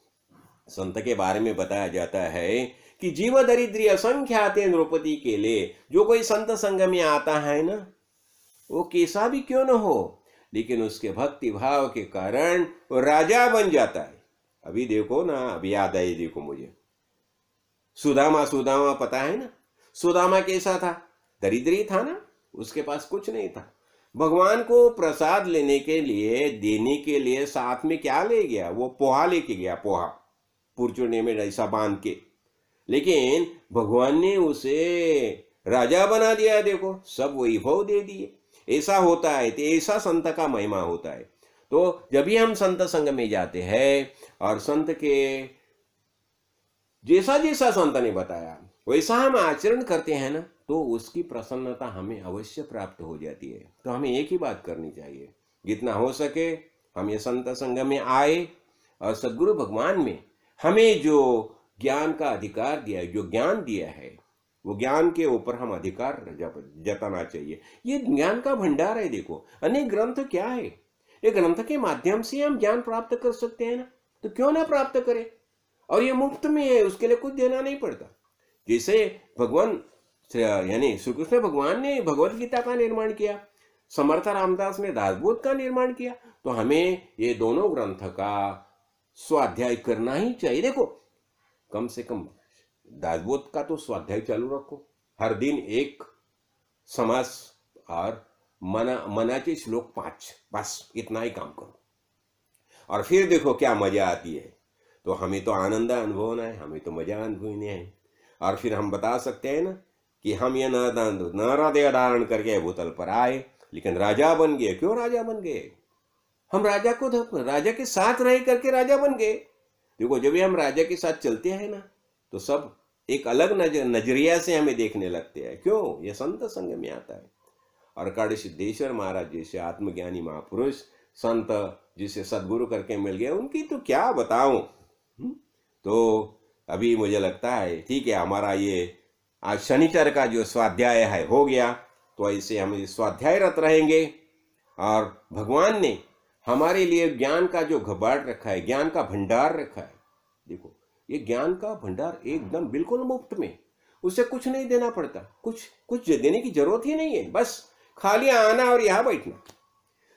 संत के बारे में बताया जाता है कि जीव दरिद्री असंख्याते नृपति के लिए, जो कोई संत संघ में आता है ना, वो कैसा भी क्यों न हो, लेकिन उसके भक्ति भाव के कारण वो राजा बन जाता है। अभी देखो ना, अभी याद आई देखो मुझे, सुदामा पता है ना, सुदामा कैसा था, दरिद्री था ना, उसके पास कुछ नहीं था। भगवान को प्रसाद लेने के लिए, देने के लिए साथ में क्या ले गया, वो पोहा लेके गया, पोहा पुरचुने में ऐसा बांध के, लेकिन भगवान ने उसे राजा बना दिया। देखो सब वैभव दे दिए। ऐसा होता है, तो ऐसा संत का महिमा होता है। तो जब भी हम संत संग में जाते हैं और संत के जैसा जैसा संत ने बताया वैसा हम आचरण करते हैं ना, तो उसकी प्रसन्नता हमें अवश्य प्राप्त हो जाती है। तो हमें एक ही बात करनी चाहिए, जितना हो सके हम ये संत संग में आए और सद्गुरु भगवान में हमें जो ज्ञान का अधिकार दिया है, जो ज्ञान दिया है, वो ज्ञान के ऊपर हम अधिकार जताना चाहिए। ये ज्ञान का भंडार है। देखो अनेक ग्रंथ क्या है, ये ग्रंथ के माध्यम से हम ज्ञान प्राप्त कर सकते हैं ना, तो क्यों ना प्राप्त करें। और ये मुफ्त में है, उसके लिए कुछ देना नहीं पड़ता। जैसे भगवान यानी श्री कृष्ण भगवान ने भगवत गीता का निर्माण किया, समर्थ रामदास ने दासबोध का निर्माण किया, तो हमें ये दोनों ग्रंथ का स्वाध्याय करना ही चाहिए। देखो, कम से कम दासबोध का तो स्वाध्याय चालू रखो, हर दिन एक समास और मनाचे श्लोक 5, बस इतना ही काम करो, और फिर देखो क्या मजा आती है। तो हमें तो आनंद अनुभवना है, हमें तो मजा अनुभवना है। और फिर हम बता सकते हैं ना कि हम ये न हृदय धारण करके भूतल पर आए, लेकिन राजा बन गए। क्यों राजा बन गए? हम राजा के साथ रह करके राजा बन गए। देखो, जब भी हम राजा के साथ चलते हैं ना, तो सब एक अलग नजरिया से हमें देखने लगते हैं। क्यों? ये संत संग में आता है। और काड़ी सिद्धेश्वर महाराज जैसे आत्मज्ञानी महापुरुष संत जिसे सदगुरु करके मिल गए, उनकी तो क्या बताऊं। तो अभी मुझे लगता है ठीक है, हमारा ये आज शनिचर का जो स्वाध्याय है हो गया, तो ऐसे हम स्वाध्यायरत रहेंगे। और भगवान ने हमारे लिए ज्ञान का जो घबाट रखा है, ज्ञान का भंडार रखा है। देखो, ये ज्ञान का भंडार एकदम बिल्कुल मुफ्त में, उसे कुछ नहीं देना पड़ता, कुछ देने की जरूरत ही नहीं है। बस खाली आना और यहाँ बैठना।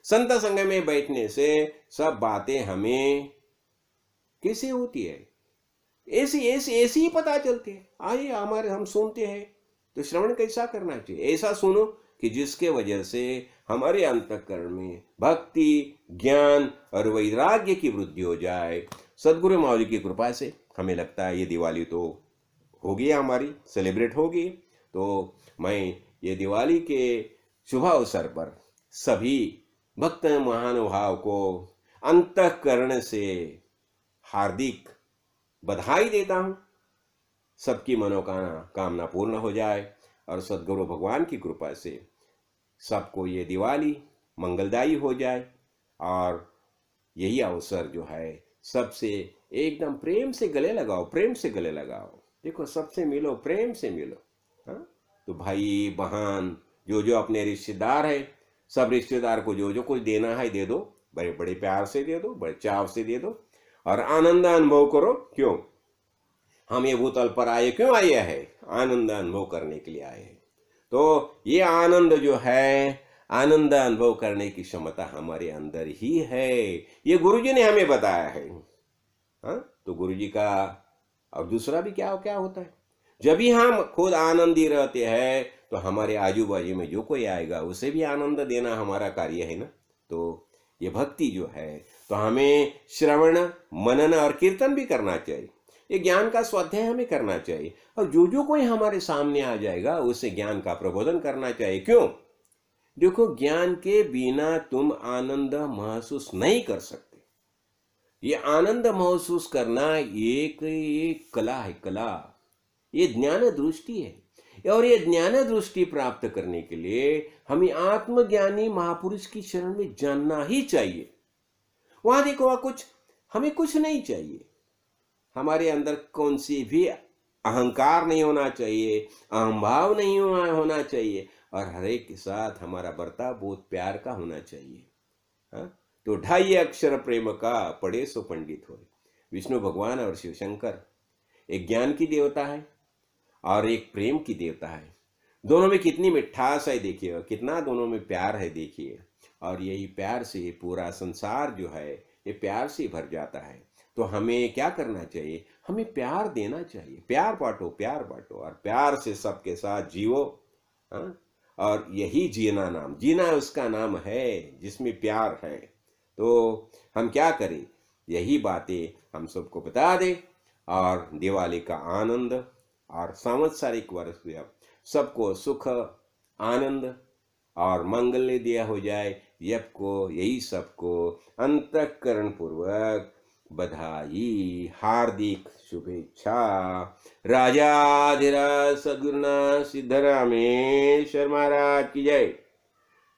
संत संग में बैठने से सब बातें हमें कैसे होती है, ऐसी ही पता चलती है। आइए हम सुनते हैं, तो श्रवण कैसा करना चाहिए? ऐसा सुनो कि जिसके वजह से हमारे अंतःकरण में भक्ति, ज्ञान और वैराग्य की वृद्धि हो जाए। सदगुरु मावली की कृपा से हमें लगता है ये दिवाली तो होगी हमारी, सेलिब्रेट होगी। तो मैं ये दिवाली के शुभ अवसर पर सभी भक्त महानुभाव को अंतःकरण से हार्दिक बधाई देता हूं। सबकी मनोकामना पूर्ण हो जाए और सद्गुरु भगवान की कृपा से सबको ये दिवाली मंगलदायी हो जाए। और यही अवसर जो है, सबसे एकदम प्रेम से गले लगाओ, प्रेम से गले लगाओ। देखो, सबसे मिलो, प्रेम से मिलो। हाँ, तो भाई बहन जो अपने रिश्तेदार है, सब रिश्तेदार को जो कुछ देना है दे दो, बड़े बड़े प्यार से दे दो, बड़े चाव से दे दो, और आनंद अनुभव करो। क्यों हम ये भूतल पर आए? क्यों आए हैं? आनंद अनुभव करने के लिए आए हैं। तो ये आनंद जो है, आनंद अनुभव करने की क्षमता हमारे अंदर ही है। ये गुरुजी ने हमें बताया है। हाँ, तो गुरुजी का और दूसरा भी क्या होता है, जब भी हम खुद आनंदी रहते हैं तो हमारे आजू बाजू में जो कोई आएगा उसे भी आनंद देना हमारा कार्य है ना। तो ये भक्ति जो है, तो हमें श्रवण, मनन और कीर्तन भी करना चाहिए। ये ज्ञान का स्वाध्याय हमें करना चाहिए, और जो कोई हमारे सामने आ जाएगा उसे ज्ञान का प्रबोधन करना चाहिए। क्यों? देखो, ज्ञान के बिना तुम आनंद महसूस नहीं कर सकते। ये आनंद महसूस करना एक कला है, कला। ये ज्ञान दृष्टि है, और ये ज्ञान दृष्टि प्राप्त करने के लिए हमें आत्मज्ञानी महापुरुष की शरण में जानना ही चाहिए। वहां देखो, हमें कुछ नहीं चाहिए। हमारे अंदर कौन सी भी अहंकार नहीं होना चाहिए, अहंभाव नहीं होना चाहिए, और हर एक के साथ हमारा बर्ताव बहुत प्यार का होना चाहिए। हाँ, तो 2.5 अक्षर प्रेम का पढ़े सो पंडित हो। विष्णु भगवान और शिव शंकर एक ज्ञान की देवता है और एक प्रेम की देवता है। दोनों में कितनी मिठास है देखिए, कितना दोनों में प्यार है देखिए। और यही प्यार से पूरा संसार जो है, ये प्यार से भर जाता है। तो हमें क्या करना चाहिए? हमें प्यार देना चाहिए। प्यार बांटो, प्यार बांटो, और प्यार से सबके साथ जियो। हाँ, और यही जीना उसका नाम है जिसमें प्यार है। तो हम क्या करें? यही बातें हम सबको बता दें, और दिवाली का आनंद और संवत्सरिक वर्ष सबको सुख, आनंद और मंगल दिया हो जाए। यही सबको अंतःकरण पूर्वक बधाई, हार्दिक शुभेच्छा। राजाधिराज सद्गुरुनाथ सिद्धरामेश्वर महाराज की जय।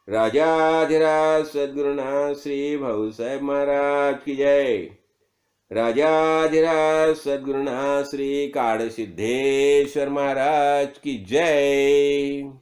राजाधिराज सद्गुरुनाथ श्री भाऊ साहेब महाराज की जय। राजाधिराज सद्गुरुनाथ श्री काड़ सिद्धेश्वर महाराज की जय।